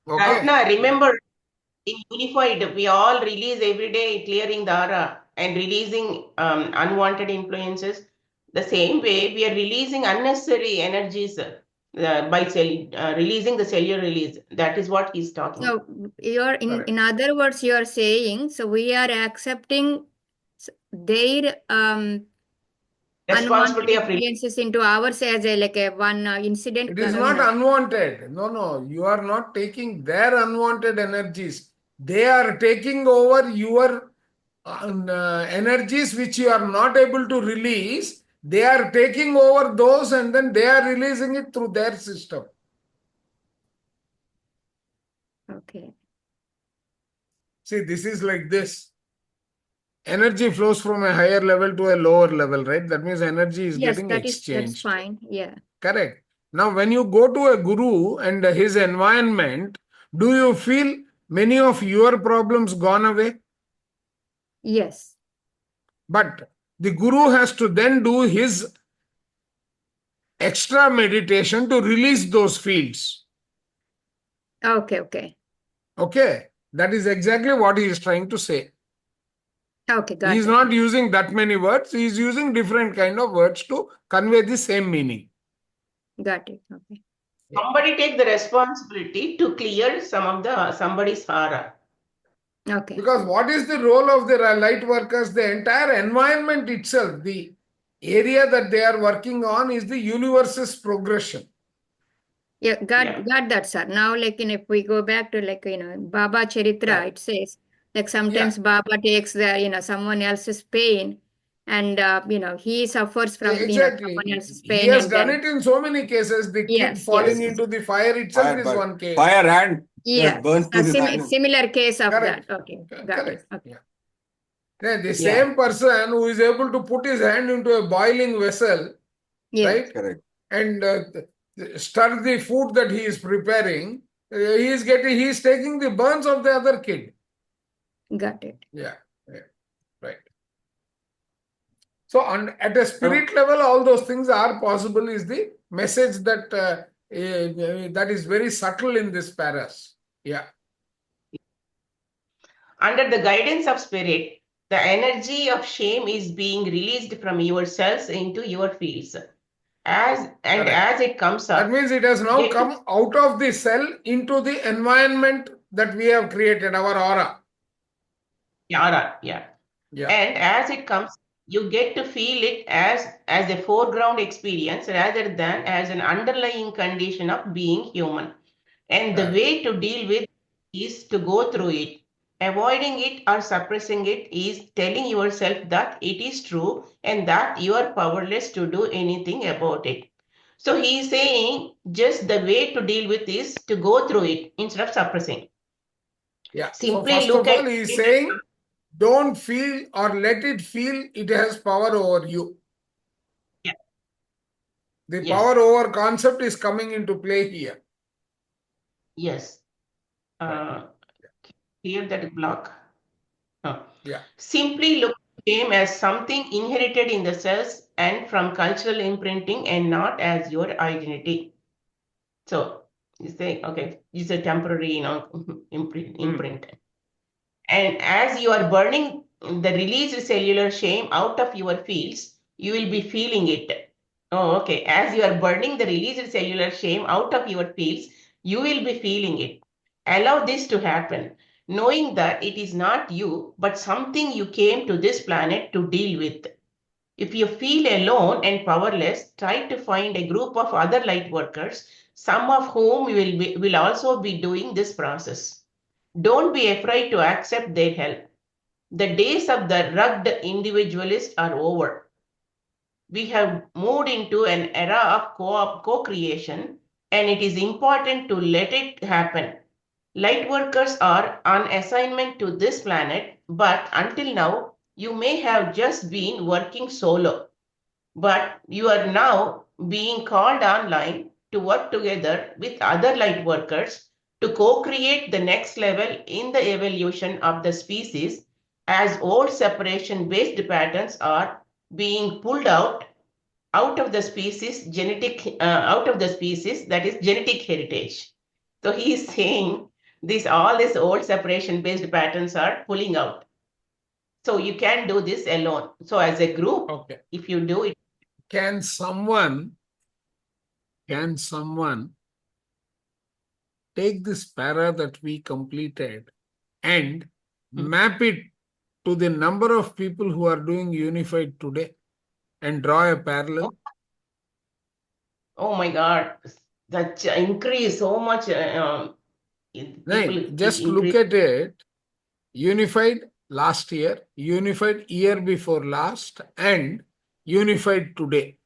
Ratna, remember, in Unified, we all release every day, clearing the aura and releasing unwanted influences. The same way, we are releasing unnecessary energies by releasing the cellular release. That is what he's talking about. So you're in other words, you're saying, so we are accepting their responsibility unwanted of influences into ours as a one incident. It is not unwanted. No. You are not taking their unwanted energies. They are taking over your energies which you are not able to release. They are taking over those and then they are releasing it through their system. Okay. See, this is like this. Energy flows from a higher level to a lower level, right? That means energy is getting exchanged. That's fine. Yeah. Correct. Now, when you go to a guru and his environment, do you feel many of your problems gone away? Yes. But the guru has to then do his extra meditation to release those fields. Okay, okay. Okay, that is exactly what he is trying to say. Okay, got He is it. not using that many words. He is using different kind of words to convey the same meaning. Got it. Okay. Somebody take the responsibility to clear somebody's aura. Okay. Because what is the role of the light workers? The entire environment itself, the area that they are working on is the universe's progression. Yeah, got that, sir. Now, like, if we go back to, like, Baba Charitra, Right. it says, like, sometimes Baba takes the, someone else's pain, and, he suffers from, Exactly. someone else's He pain, has and done then, it in so many cases. The kid falling into the fire itself is one case. Fire and yes, burnt to a his hand. similar case of Correct. that. Okay, got it. Correct. Okay. Yeah. The same person who is able to put his hand into a boiling vessel, Yes. right? Correct. And stir the food that he is preparing, he is taking the burns of the other kid. Got it. Yeah. Right. So at a spirit level, all those things are possible is the message that that is very subtle in this paras. Yeah. Under the guidance of spirit, the energy of shame is being released from your cells into your fields. As it comes up, that means it has now come out of the cell into the environment that we have created, our aura. Aura, yeah. And as it comes, you get to feel it as a foreground experience rather than as an underlying condition of being human. And the way to deal with is to go through it. Avoiding it or suppressing it is telling yourself that it is true and that you are powerless to do anything about it. So he is saying just the way to deal with is to go through it instead of suppressing. Yeah. Simply so first look of all, at he is it. saying, don't feel or let it feel it has power over you. Yeah. The power over concept is coming into play here. Yes. Clear that block. Yeah. Simply look at shame as something inherited in the cells and from cultural imprinting and not as your identity. So you say, okay, it's a temporary, imprint. And as you are burning the released cellular shame out of your fields, you will be feeling it. Oh, okay. As you are burning the released cellular shame out of your fields, you will be feeling it. Allow this to happen, knowing that it is not you, but something you came to this planet to deal with. If you feel alone and powerless, try to find a group of other light workers, some of whom will also be doing this process. Don't be afraid to accept their help. The days of the rugged individualist are over. We have moved into an era of co-creation, and it is important to let it happen. Light workers are on assignment to this planet, but until now, you may have just been working solo. But you are now being called online to work together with other light workers to co-create the next level in the evolution of the species as old separation-based patterns are being pulled out of the species that is genetic heritage. So he is saying all these old separation-based patterns are pulling out. So you can do this alone. So as a group, if you do it. Can someone take this para that we completed and map it to the number of people who are doing unified today and draw a parallel? Oh my God, that increase so much. Just look at it. Unified last year, unified year before last, and unified today.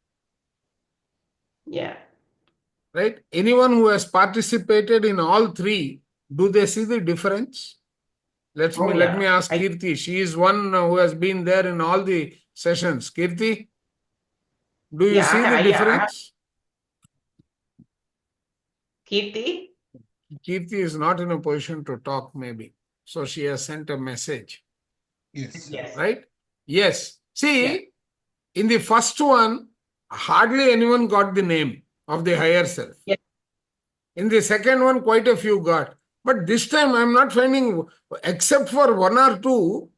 Yeah. Right? Anyone who has participated in all three, do they see the difference? Let me ask Kirti. She is one who has been there in all the sessions. Kirti, do you see the difference? Kirti? Kirti is not in a position to talk, maybe. So she has sent a message. Yes. Right? Yes. See, in the first one, hardly anyone got the name of the higher self. Yes. In the second one, quite a few got. But this time I'm not finding, except for one or two,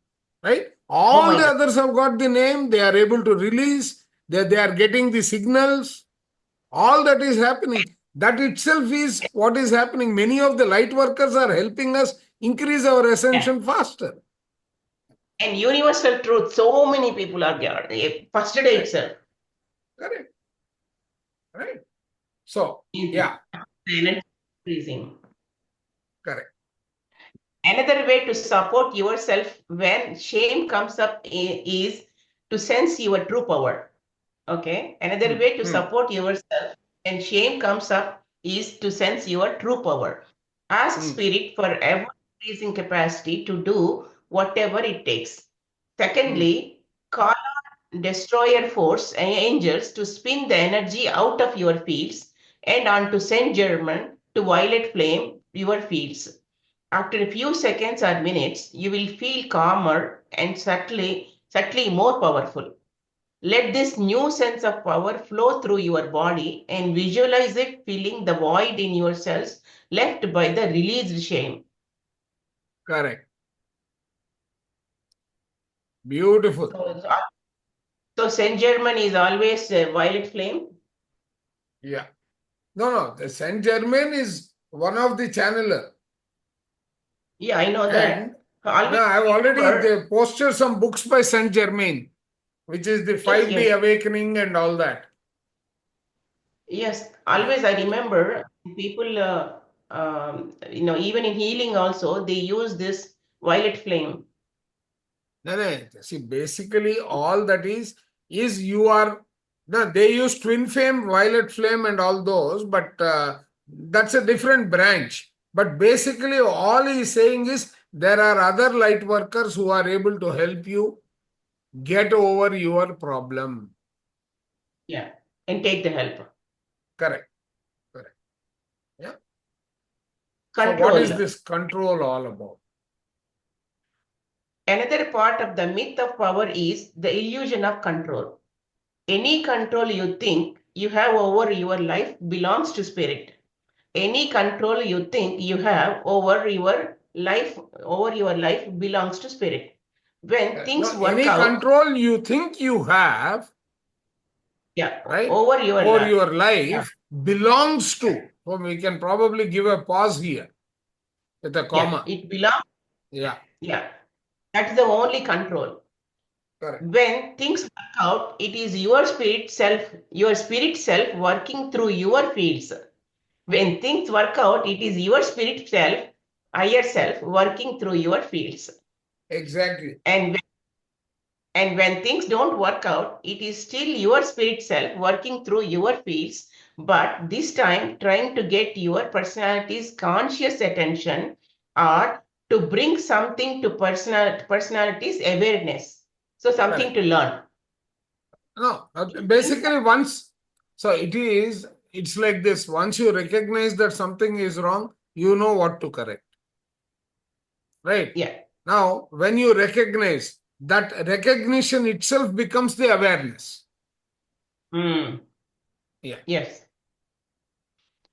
right? All my the God. others have got the name. They are able to release. They are getting the signals. All that is happening. That itself is what is happening. Many of the light workers are helping us increase our Yeah. ascension faster. And universal truth, so many people are there. First day Correct. itself. Correct. Right. So, Easy. yeah, The energy increasing. correct. Another way to support yourself when shame comes up is to sense your true power. Okay. Another way to support yourself when shame comes up is to sense your true power. Ask Spirit for ever increasing capacity to do whatever it takes. Secondly, call on destroyer force angels to spin the energy out of your fields and onto Saint Germain to violet flame your fields. After a few seconds or minutes, you will feel calmer and subtly more powerful. Let this new sense of power flow through your body and visualize it filling the void in your cells left by the released shame. Correct. Beautiful. So Saint Germain is always a violet flame? Yeah. No. The Saint Germain is one of the channeler. Yeah, I know that. I've already posted some books by Saint Germain, which is the 5D awakening and all that. Yes, always I remember people, even in healing also, they use this violet flame. No. See, basically all that is you are, they use twin flame, violet flame and all those, but that's a different branch. But basically all he is saying is there are other light workers who are able to help you get over your problem. Yeah, and take the help. Correct. Yeah. Control. So what is this control all about? Another part of the myth of power is the illusion of control. Any control you think you have over your life belongs to spirit. Any control you think you have over your life belongs to spirit. When things work any out, control you think you have, right, over your life belongs to. So we can probably give a pause here with a comma. It belongs. Yeah. That's the only control. Correct. When things work out, it is your spirit self working through your fields. When things work out, it is your spirit self, higher self, working through your fields. Exactly. And when things don't work out, it is still your spirit self working through your fields, but this time trying to get your personality's conscious attention or to bring something to personality's awareness. So something to learn. No, basically it's like this. Once you recognize that something is wrong, you know what to correct. Right? Yeah. Now, when you recognize, that recognition itself becomes the awareness. Yeah. Yes.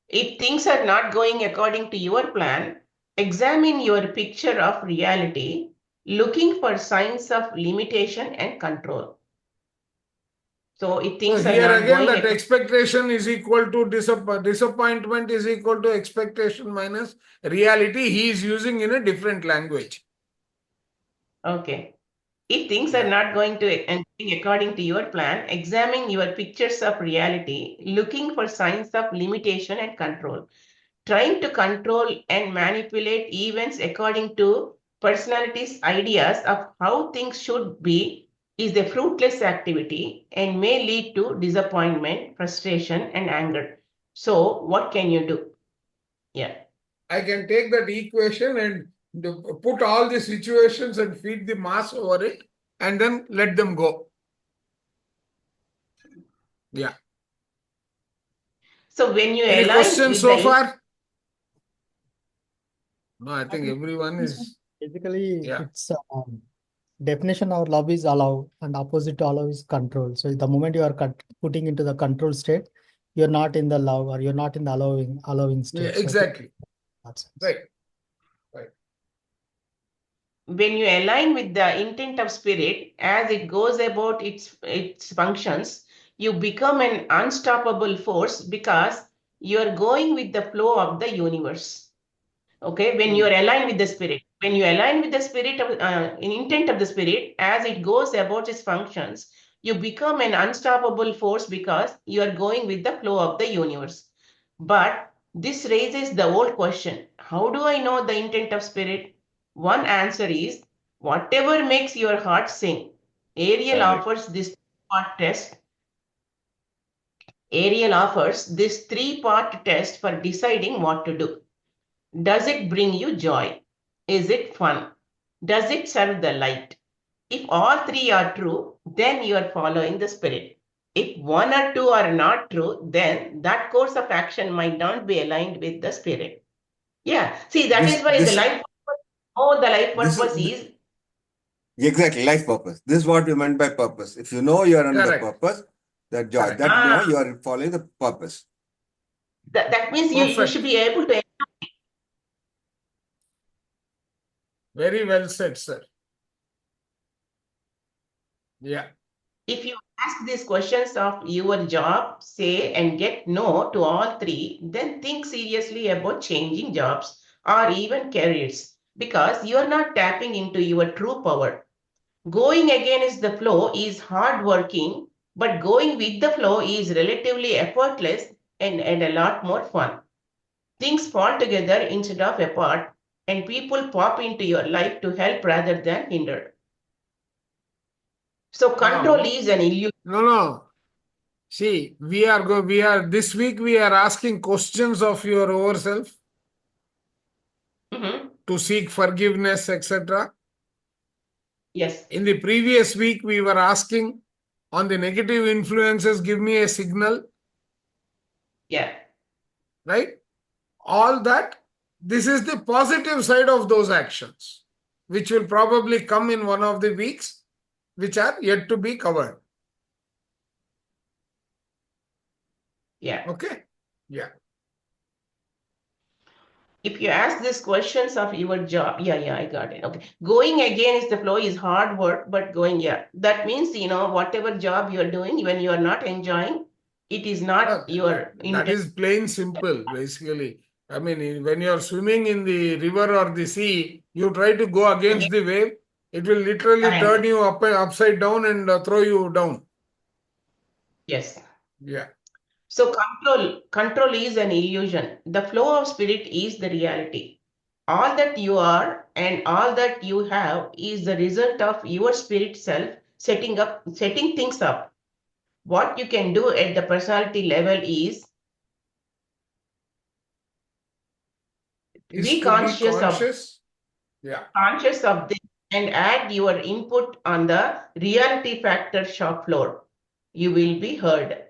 If things are not going according to your plan, examine your picture of reality, looking for signs of limitation and control. So if things are here not again, going that expectation is equal to disappointment is equal to expectation minus reality. He is using in a different language. Okay. If things are not going according to your plan, examine your pictures of reality, looking for signs of limitation and control. Trying to control and manipulate events according to personalities' ideas of how things should be is a fruitless activity and may lead to disappointment, frustration, and anger. So, what can you do? Yeah. I can take that equation and put all the situations and feed the mass over it and then let them go. Yeah. So when you Any align questions with so far? No, I I think think everyone is. basically it's definition of love is allow and opposite to allow is control. So the moment you are putting into the control state, you're not in the love or you're not in the allowing state. Yeah, So I think exactly. that's sense. Right. When you align with the intent of spirit as it goes about its functions, you become an unstoppable force because you're going with the flow of the universe. Okay, when you are aligned with the spirit, when you align with the spirit of intent of the spirit as it goes about its functions, you become an unstoppable force because you are going with the flow of the universe. But this raises the old question: how do I know the intent of spirit? One answer is whatever makes your heart sing. Ariel Correct. offers this part test. Ariel offers this three-part test for deciding what to do. Does it bring you joy? Is it fun? Does it serve the light? If all three are true, then you are following the spirit. If one or two are not true, then that course of action might not be aligned with the spirit. Yeah, see, that is why the life purpose, the life purpose is exactly life purpose. This is what we meant by purpose. If you know you are under the purpose, that joy, that you know you are following the purpose. That means you should be able to. Very well said, sir. Yeah. If you ask these questions of your job, say, and get no to all three, then think seriously about changing jobs or even careers because you are not tapping into your true power. Going against the flow is hard working, but going with the flow is relatively effortless and a lot more fun. Things fall together instead of apart, and people pop into your life to help rather than hinder. So control is an illusion. No. See, we are this week we are asking questions of your ourself to seek forgiveness, etc. Yes. In the previous week, we were asking on the negative influences, give me a signal. Yeah. Right? All that, this is the positive side of those actions, which will probably come in one of the weeks, which are yet to be covered. Yeah. Okay? Yeah. If you ask these questions of your job, yeah, I got it. Okay. Going against the flow is hard work, but going, that means, whatever job you're doing, when you are not enjoying, it is not your intent. That is plain simple, basically. I mean, when you're swimming in the river or the sea, you try to go against the wave, it will literally turn you upside down and throw you down. Yes. Yeah. So control is an illusion. The flow of spirit is the reality. All that you are and all that you have is the result of your spirit self setting things up. What you can do at the personality level is be conscious of this and add your input on the reality factor shop floor. You will be heard.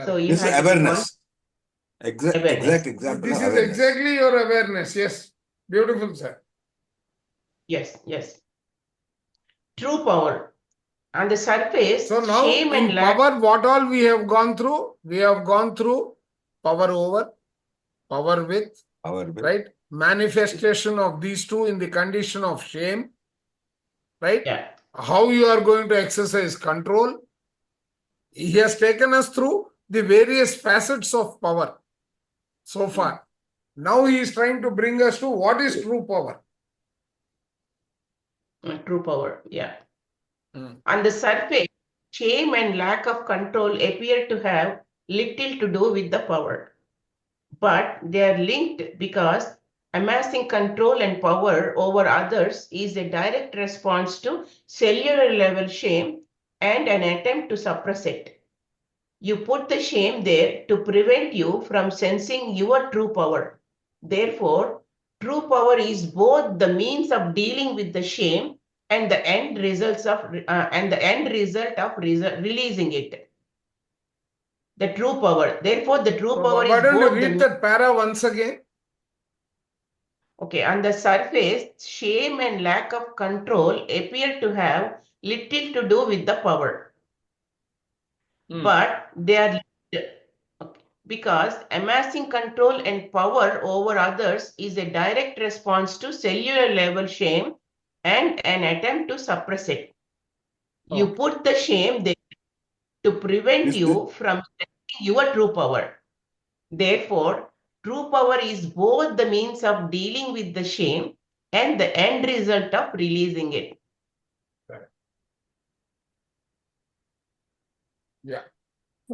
So you This is have awareness. Exact example. This of is awareness. exactly your awareness. Yes. Beautiful, sir. Yes. True power. On the surface, so now shame in and lack. Power, what all we have gone through? We have gone through power over, power with, right? Manifestation of these two in the condition of shame, right? Yeah. How you are going to exercise control. He has taken us through the various facets of power so far. Now he is trying to bring us to what is true power. True power, yeah. On the surface, shame and lack of control appear to have little to do with the power. But they are linked because amassing control and power over others is a direct response to cellular level shame and an attempt to suppress it. You put the shame there to prevent you from sensing your true power. Therefore, true power is both the means of dealing with the shame and the end result of releasing it. The true power. Therefore, the true power Why is don't you both read that para once again? Okay, on the surface, shame and lack of control appear to have little to do with the power. But they are because amassing control and power over others is a direct response to cellular level shame and an attempt to suppress it. You put the shame there to prevent you from sensing your true power. Therefore, true power is both the means of dealing with the shame and the end result of releasing it. Yeah.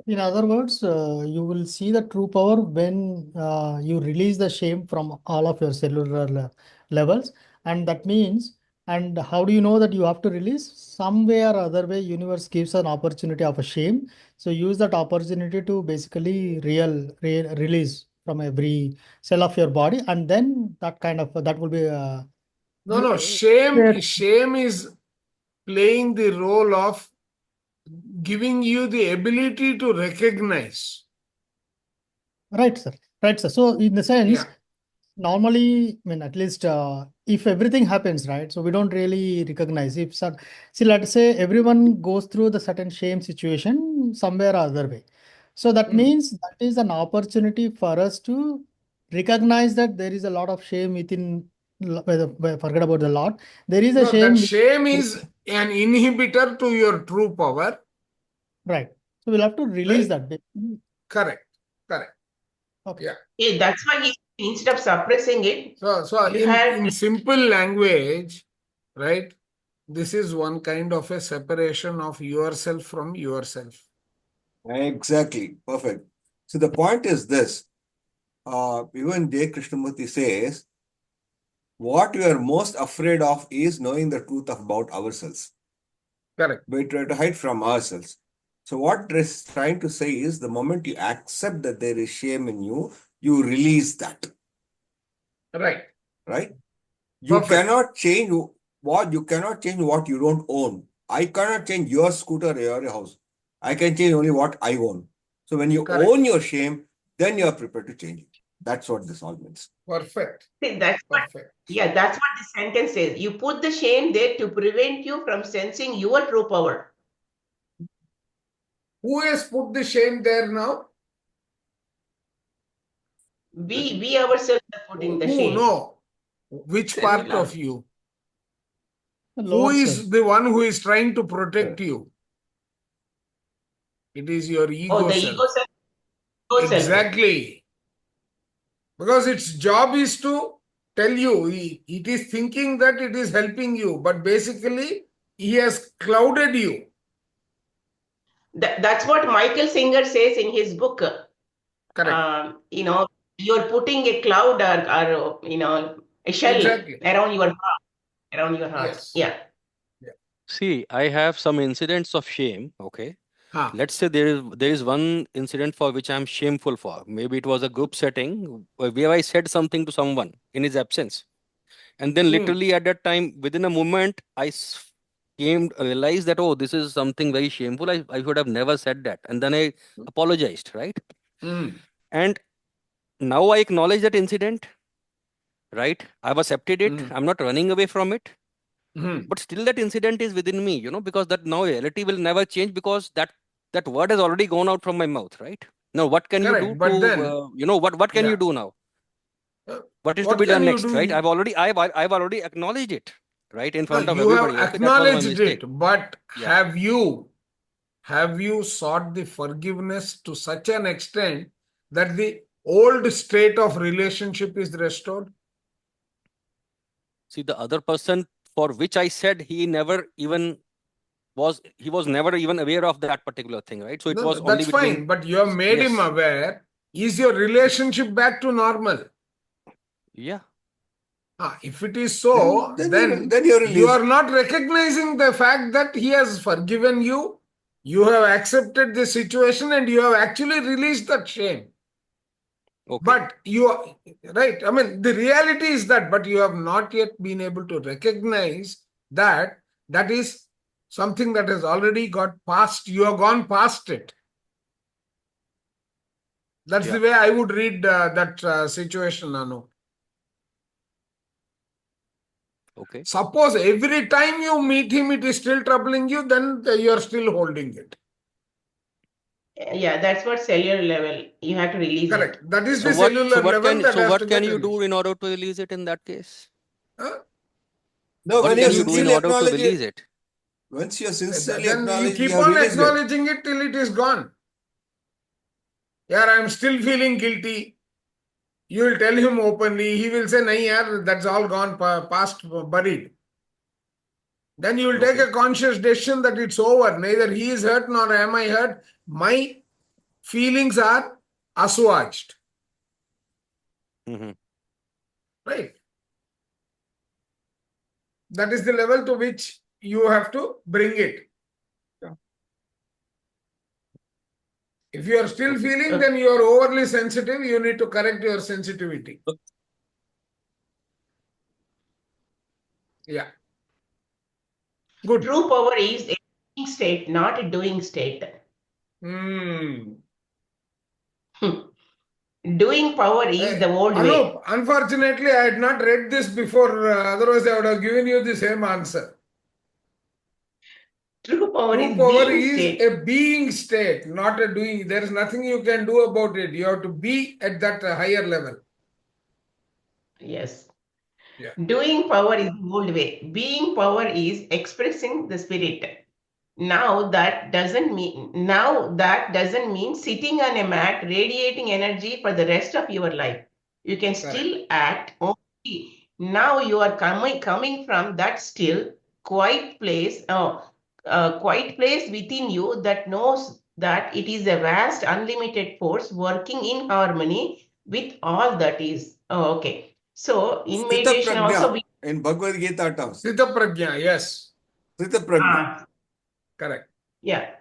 In other words, you will see the true power when you release the shame from all of your cellular levels. And that means, and how do you know that you have to release? Some way or other way, universe gives an opportunity of a shame. So use that opportunity to basically release from every cell of your body. And then that kind of, that will be No, shame is playing the role of giving you the ability to recognize. Right, sir. Right, sir. So in the sense, Yeah. normally, I mean, at least if everything happens, right? So we don't really recognize if see, let's say everyone goes through the certain shame situation somewhere or other way. So that means that is an opportunity for us to recognize that there is a lot of shame within. Forget about the lot. There is a No, that shame. shame is an inhibitor to your true power. Right. So we'll have to release that. Correct. Correct. Okay. Yeah. Yeah, that's why instead of suppressing it, So in simple language, right? This is one kind of a separation of yourself from yourself. Exactly. Perfect. So the point is this. Even J. Krishnamurti says, what we are most afraid of is knowing the truth about ourselves. Correct. We try to hide from ourselves. So what is trying to say is the moment you accept that there is shame in you, you release that. Right. Right? You Perfect. cannot change what you don't own. I cannot change your scooter or your house. I can change only what I own. So when you own your shame, then you are prepared to change it. That's what this all means. Perfect. See, that's perfect. That's what the sentence says. You put the shame there to prevent you from sensing your true power. Who has put the shame there now? We ourselves are putting the shame. No. Which part of you? Who is the one who is trying to protect you? It is your ego the self. ego self. Exactly. Because its job is to tell you, it is thinking that it is helping you, but basically he has clouded you. That's what Michael Singer says in his book. Correct. You're putting a cloud or a shell around your heart. Yes. Yeah. See, I have some incidents of shame. Okay. Let's say there is one incident for which I'm shameful for. Maybe it was a group setting where I said something to someone in his absence. And then literally at that time, within a moment, I realized that, oh, this is something very shameful. I should have never said that. And then I apologized, right? And now I acknowledge that incident, right? I've accepted it. I'm not running away from it. But still that incident is within me, because that now reality will never change because that word has already gone out from my mouth, right? Now, what can you do but to, then, what can you do now? What is to be done next, right? I've already acknowledged it, right, in front of you have everybody. Okay, that was my acknowledged mistake. it, but have you sought the forgiveness to such an extent that the old state of relationship is restored? See, the other person for which I said he was never even aware of that particular thing, right? So it was only That's between. fine, but you have made him aware. Is your relationship back to normal? Yeah. If it is so, then you are not recognizing the fact that he has forgiven you. You have accepted the situation and you have actually released that shame. Okay. But right, I mean, the reality is that, but you have not yet been able to recognize that is something that has already got past. You have gone past it. That's the way I would read that situation, Anu. Okay. Suppose every time you meet him, it is still troubling you, then you are still holding it. Yeah, that's what cellular level. You have to release Correct. it. That is So the what cellular level that has what to can get you do released. in order to release it in that case? Huh? No, What when can you you do in sincerely order to acknowledge release it, it? once you sincerely Then you acknowledge, you keep have on released it. acknowledging it till it is gone. Yeah, I am still feeling guilty. You will tell him openly. He will say, "Nahi, yaar, that's all gone, past, buried." Then you will take a conscious decision that it's over. Neither he is hurt nor am I hurt. My feelings are assuaged. Mm-hmm. Right? That is the level to which you have to bring it. If you are still feeling, then you are overly sensitive. You need to correct your sensitivity. Yeah. Good. True power is a being state, not a doing state. Doing power is the old way. Anup, unfortunately, I had not read this before. Otherwise, I would have given you the same answer. True power True is power being is state. a being state, not a doing. There is nothing you can do about it. You have to be at that higher level. Yes. Yeah. Doing power is the old way. Being power is expressing the spirit. Now that doesn't mean sitting on a mat radiating energy for the rest of your life. You can still act only now. You are coming from that still quiet place, quiet place within you that knows that it is a vast unlimited force working in harmony with all that is. Oh, okay. So in Sthita meditation also Prajna in Bhagavad Gita terms. Sthita Prajna, yes. Sthita Prajna. Correct. Yeah.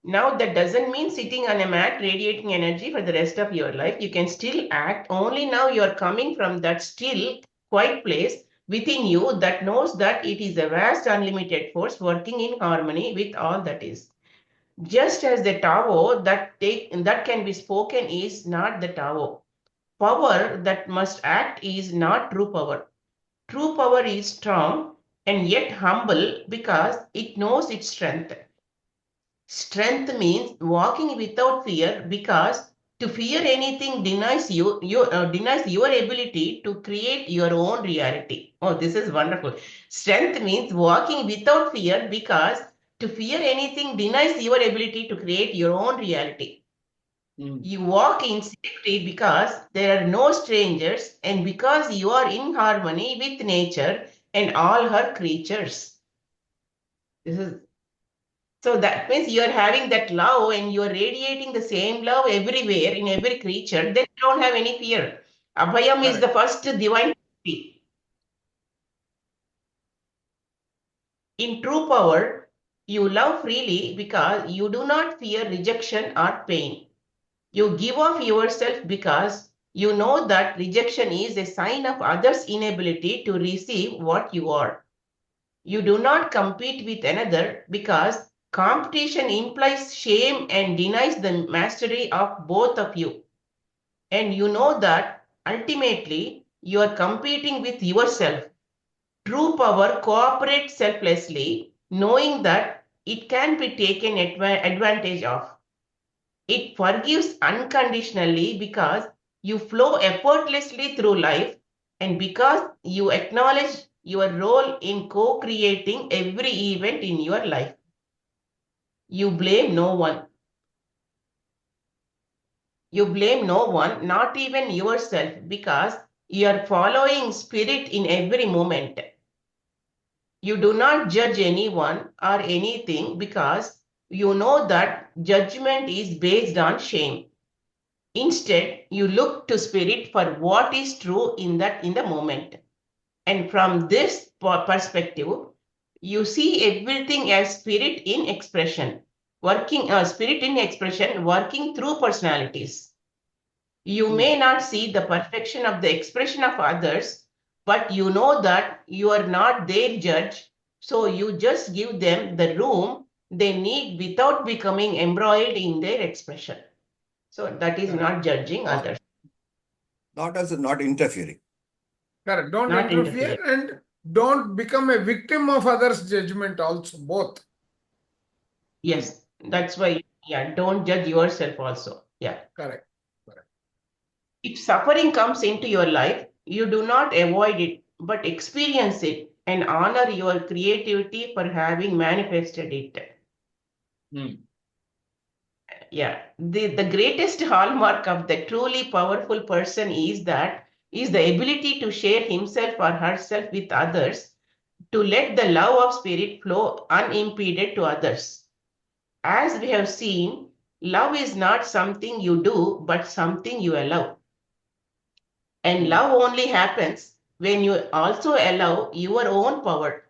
Now, that doesn't mean sitting on a mat radiating energy for the rest of your life. You can still act, only now you are coming from that still, quiet place within you that knows that it is a vast, unlimited force working in harmony with all that is. Just as the Tao that can be spoken is not the Tao. Power that must act is not true power. True power is strong and yet humble because it knows its strength. Strength means walking without fear because to fear anything denies denies your ability to create your own reality. Oh, this is wonderful. Strength means walking without fear because to fear anything denies your ability to create your own reality. You walk in safety because there are no strangers and because you are in harmony with nature and all her creatures. This is So that means you are having that love and you are radiating the same love everywhere in every creature. Then you don't have any fear. Abhayam is the first divine quality. In true power, you love freely because you do not fear rejection or pain. You give of yourself because you know that rejection is a sign of others' inability to receive what you are. You do not compete with another because competition implies shame and denies the mastery of both of you. And you know that ultimately you are competing with yourself. True power cooperates selflessly, knowing that it can be taken advantage of. It forgives unconditionally because you flow effortlessly through life and because you acknowledge your role in co creating every event in your life. You blame no one. You blame no one, not even yourself, because you are following spirit in every moment. You do not judge anyone or anything because you know that judgment is based on shame. Instead, you look to spirit for what is true in the moment. And from this perspective, you see everything as spirit in expression, working through personalities. You may not see the perfection of the expression of others, but you know that you are not their judge, so you just give them the room they need without becoming embroiled in their expression. So that is not judging others. Not also not interfering. Correct. Don't Not interfere and don't become a victim of others' judgment also, both. Yes, that's why don't judge yourself also. Yeah. Correct. If suffering comes into your life, you do not avoid it, but experience it and honor your creativity for having manifested it. Yeah. The greatest hallmark of the truly powerful person is the ability to share himself or herself with others, to let the love of spirit flow unimpeded to others. As we have seen, love is not something you do, but something you allow. And love only happens when you also allow your own power.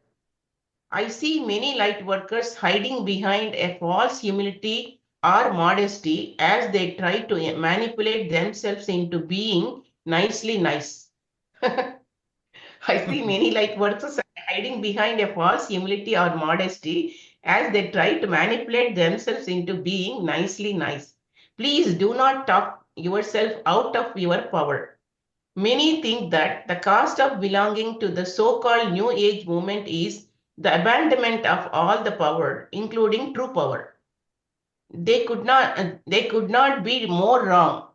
I see many light workers hiding behind a false humility or modesty as they try to manipulate themselves into being nicely nice. I see many light workers hiding behind a false humility or modesty as they try to manipulate themselves into being nicely nice. Please do not talk yourself out of your power. Many think that the cost of belonging to the so-called New Age movement is the abandonment of all the power, including true power. They could not be more wrong.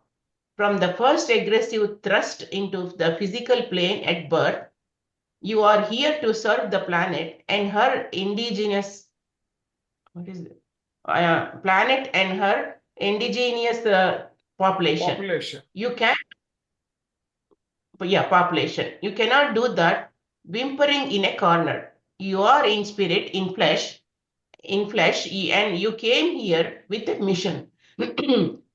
From the first aggressive thrust into the physical plane at birth, you are here to serve the planet and her indigenous planet and her indigenous population. You can population. You cannot do that whimpering in a corner. You are in spirit, in flesh, and you came here with a mission.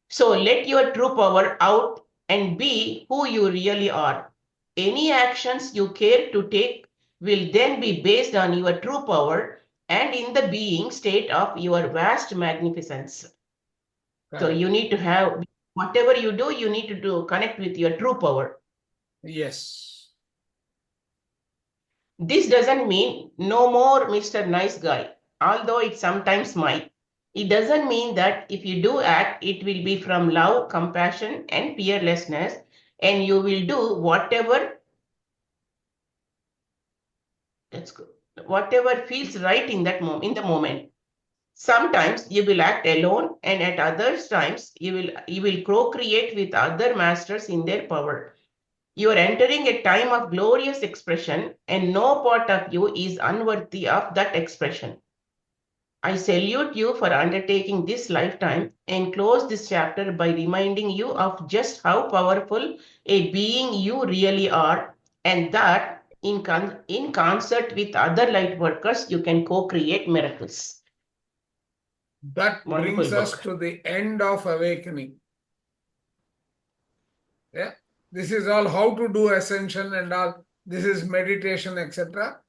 So let your true power out and be who you really are. Any actions you care to take will then be based on your true power and in the being state of your vast magnificence. So you need to have, whatever you do, you need to connect with your true power. Yes. This doesn't mean no more Mr. Nice Guy, although it sometimes might. It doesn't mean that if you do act, it will be from love, compassion, and fearlessness, and you will do whatever feels right in that in the moment. Sometimes you will act alone, and at other times you will co-create with other masters in their power. You are entering a time of glorious expression, and no part of you is unworthy of that expression. I salute you for undertaking this lifetime and close this chapter by reminding you of just how powerful a being you really are, and that in concert with other light workers, you can co-create miracles. That brings us to the end of awakening. Yeah, this is all how to do ascension and all. This is meditation, etc.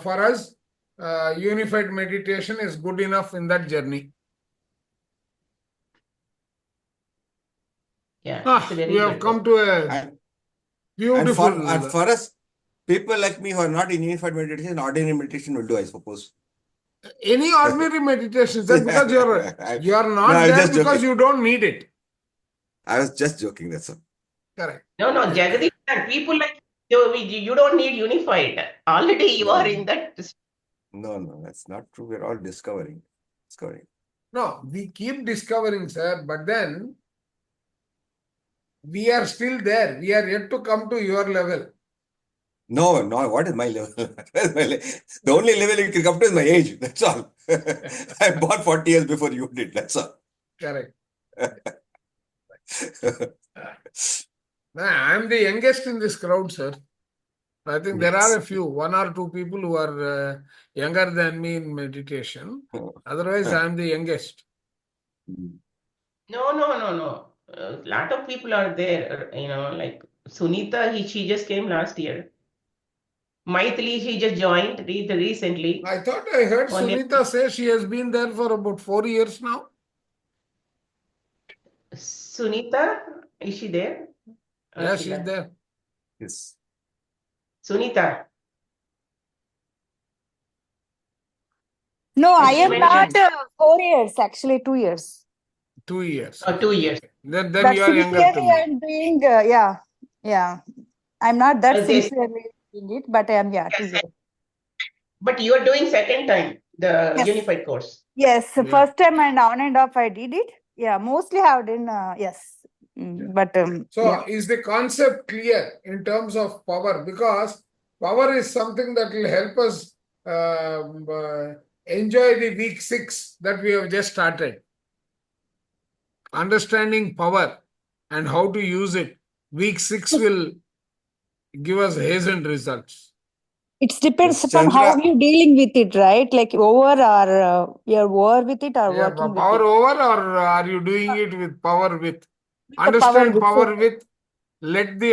For us, unified meditation is good enough in that journey. Yeah, we have come to a beautiful. And for us, people like me who are not in unified meditation, ordinary meditation will do, I suppose. Any ordinary meditation, sir, because you are not there because joking. You don't need it. I was just joking, that's all. Correct. No, Jagadish, people like you don't need unified. Already you are in that. No, that's not true. We're all discovering. No, we keep discovering, sir, but then we are still there. We are yet to come to your level. No, what is my level? The only level you can come to is my age. That's all. I born 40 years before you did. That's all. Correct. I'm the youngest in this crowd, sir. I think there are a few, 1 or 2 people who are younger than me in meditation. Otherwise, I'm the youngest. No. A lot of people are there, like Sunita, she just came last year. Maithili, she just joined recently. I thought I heard Sunita say she has been there for about 4 years now. Sunita, is she there? Yeah, she's there. Yes. Sunita. No, I am not 4 years, actually 2 years. 2 years. 2 years. Then you are younger to me. I'm doing, yeah. I'm not that sincerely doing it, but I am, 2 years. But you are doing second time. the Yes. unified course. Yes, Yeah. first time and on and off I did it. Yeah, mostly have done, yes. But So yeah. is the concept clear in terms of power? Because power is something that will help us enjoy the week 6 that we have just started. Understanding power and how to use it. Week 6 will give us hastened results. It depends Yes, upon how Chandra. you dealing with it, right? Like over or you're over with it or Yeah, working with power it. over, or are you doing it with power with? The power Understand with power with. Let the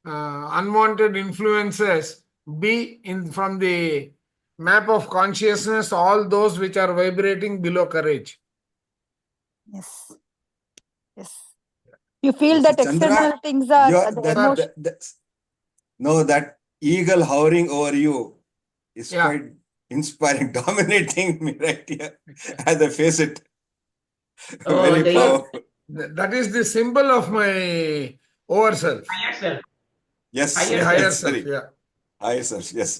unwanted influences be in from the map of consciousness, all those which are vibrating below courage. Yes. Yes. You feel Yes, that Chandra, external things are the that, emotion. no, that eagle hovering over you is Yeah. quite inspiring, dominating me right here as I face it. Oh, Very the powerful. That is the symbol of my over self. higher self. Yes, The Higher higher self. self, sorry. yeah. Higher self, yes.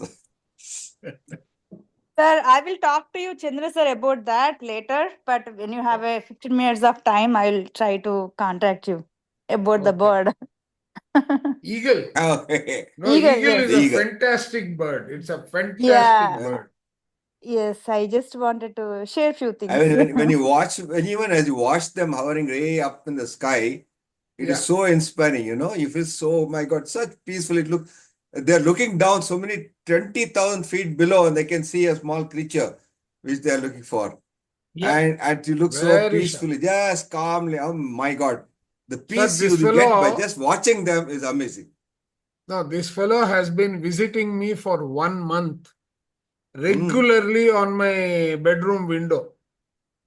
Sir, I will talk to you, Chandra sir, about that later. But when you have a 15 minutes of time, I will try to contact you about the bird. Eagle. Okay. No, Eagle, eagle yes. is The a eagle. fantastic bird. It's a fantastic Yeah. bird. Yes, I just wanted to share a few I things. mean, when you watch, even as you watch them hovering way up in the sky, it Yeah. is so inspiring, you know. You feel so, oh my God, such peaceful. They're looking down so many 20,000 feet below and they can see a small creature which they're looking for. Yeah. And you look so Very sharp. peacefully, just calmly. Oh my God. The Sir, peace this you get by fellow, just watching them is amazing. no, this fellow has been visiting me for 1 month regularly on my bedroom window.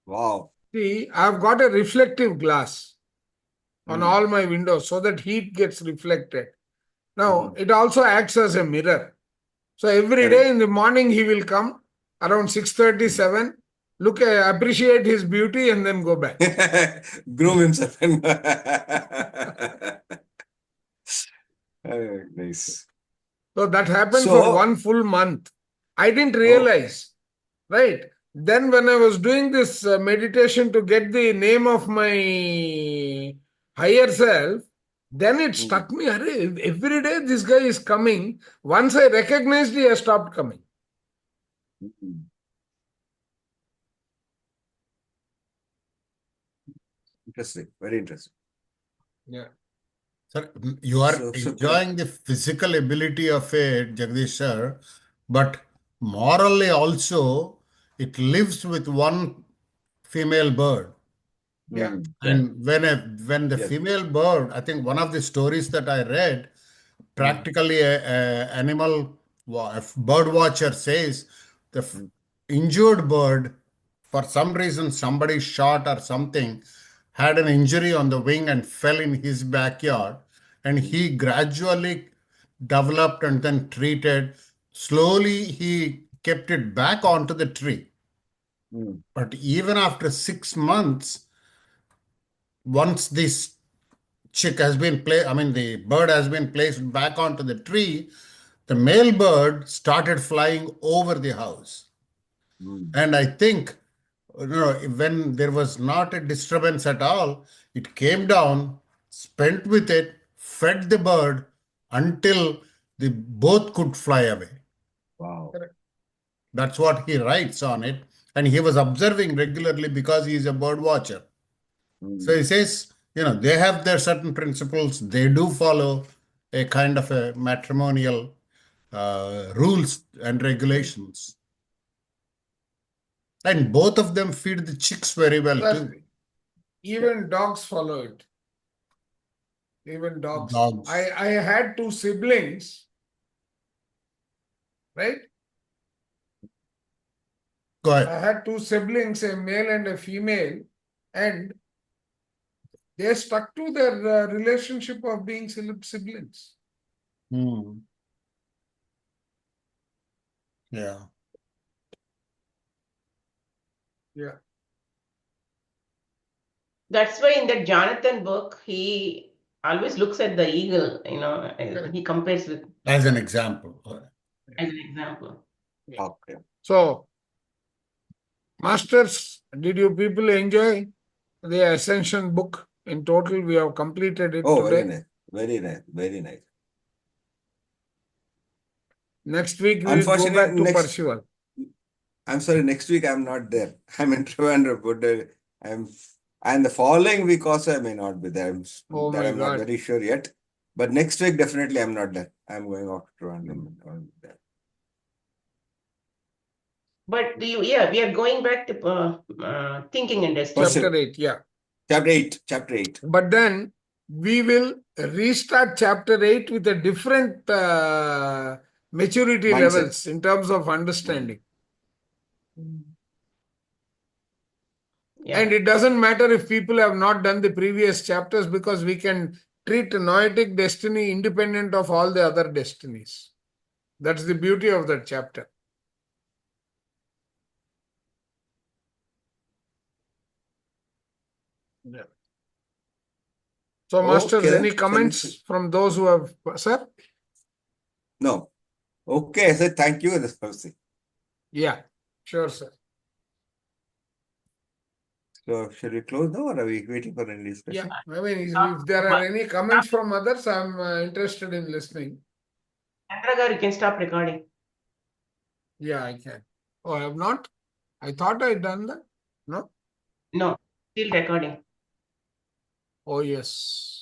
Wow. See, I've got a reflective glass on Mm. all my windows so that heat gets reflected. Now, Mhm. it also acts as a mirror. So every day Correct. in the morning he will come around 6:37, look, appreciate his beauty and then go back. Groom himself. Nice. So that happened for So, 1 full month. I didn't oh, realize, right? Then when I was doing this meditation to get the name of my higher self, then it struck me, "Arey, every day this guy is coming. Once I recognized, he has stopped coming." interesting. Very interesting. Yeah. Sir, you are So, enjoying the physical ability of it, Jagdish sir, but morally also, it lives with one female bird. Yeah. And when the yes. female bird, I think one of the stories that I read, practically a animal a bird watcher says the injured bird, for some reason somebody shot or something, had an injury on the wing and fell in his backyard, and he gradually developed and then treated. Slowly he kept it back onto the tree, but even after 6 months, once this chick has been placed, I mean, the bird has been placed back onto the tree, the male bird started flying over the house. And I think, when there was not a disturbance at all, it came down, spent with it, fed the bird until the both could fly away. Wow. Correct. That's what he writes on it. And he was observing regularly because he is a bird watcher. So he says, they have their certain principles. They do follow a kind of a matrimonial rules and regulations. And both of them feed the chicks very well Sir, too. even dogs follow it. Even dogs. Dogs. I had 2 siblings, right? Go I ahead. had 2 siblings, a male and a female, and they stuck to their relationship of being siblings. Yeah. Yeah. That's why in that Jonathan book, he always looks at the eagle, he compares with. As an example. as an example. Okay. So, masters, did you people enjoy the Ascension book? In total, we have completed it Oh, very today. nice. Very nice. Very nice. Next week, we will go Unfortunately, back to Percival. I'm sorry, next week I'm not there. I'm in Trivandrum, but and the following week also I may not be there. Oh That my I'm not God. very sure yet. But next week definitely I'm not there. I'm going off to Trivandrum. There. But we are going back to thinking and destiny. Chapter 8, yeah. Chapter 8. But then we will restart chapter 8 with a different maturity Mindset. levels in terms of understanding. Yeah. And it doesn't matter if people have not done the previous chapters, because we can treat noetic destiny independent of all the other destinies. That's the beauty of that chapter. Yeah. So, masters, Okay, any comments from those who have, sir? No. Okay, I said thank you. Yeah, sure, sir. So, shall we close now or are we waiting for any discussion? Yeah, I mean, if there are any comments from others, I'm interested in listening. Chandra, you can stop recording. Yeah, I can. Oh, I have not? I thought I had done that. No? No, still recording. Oh, yes.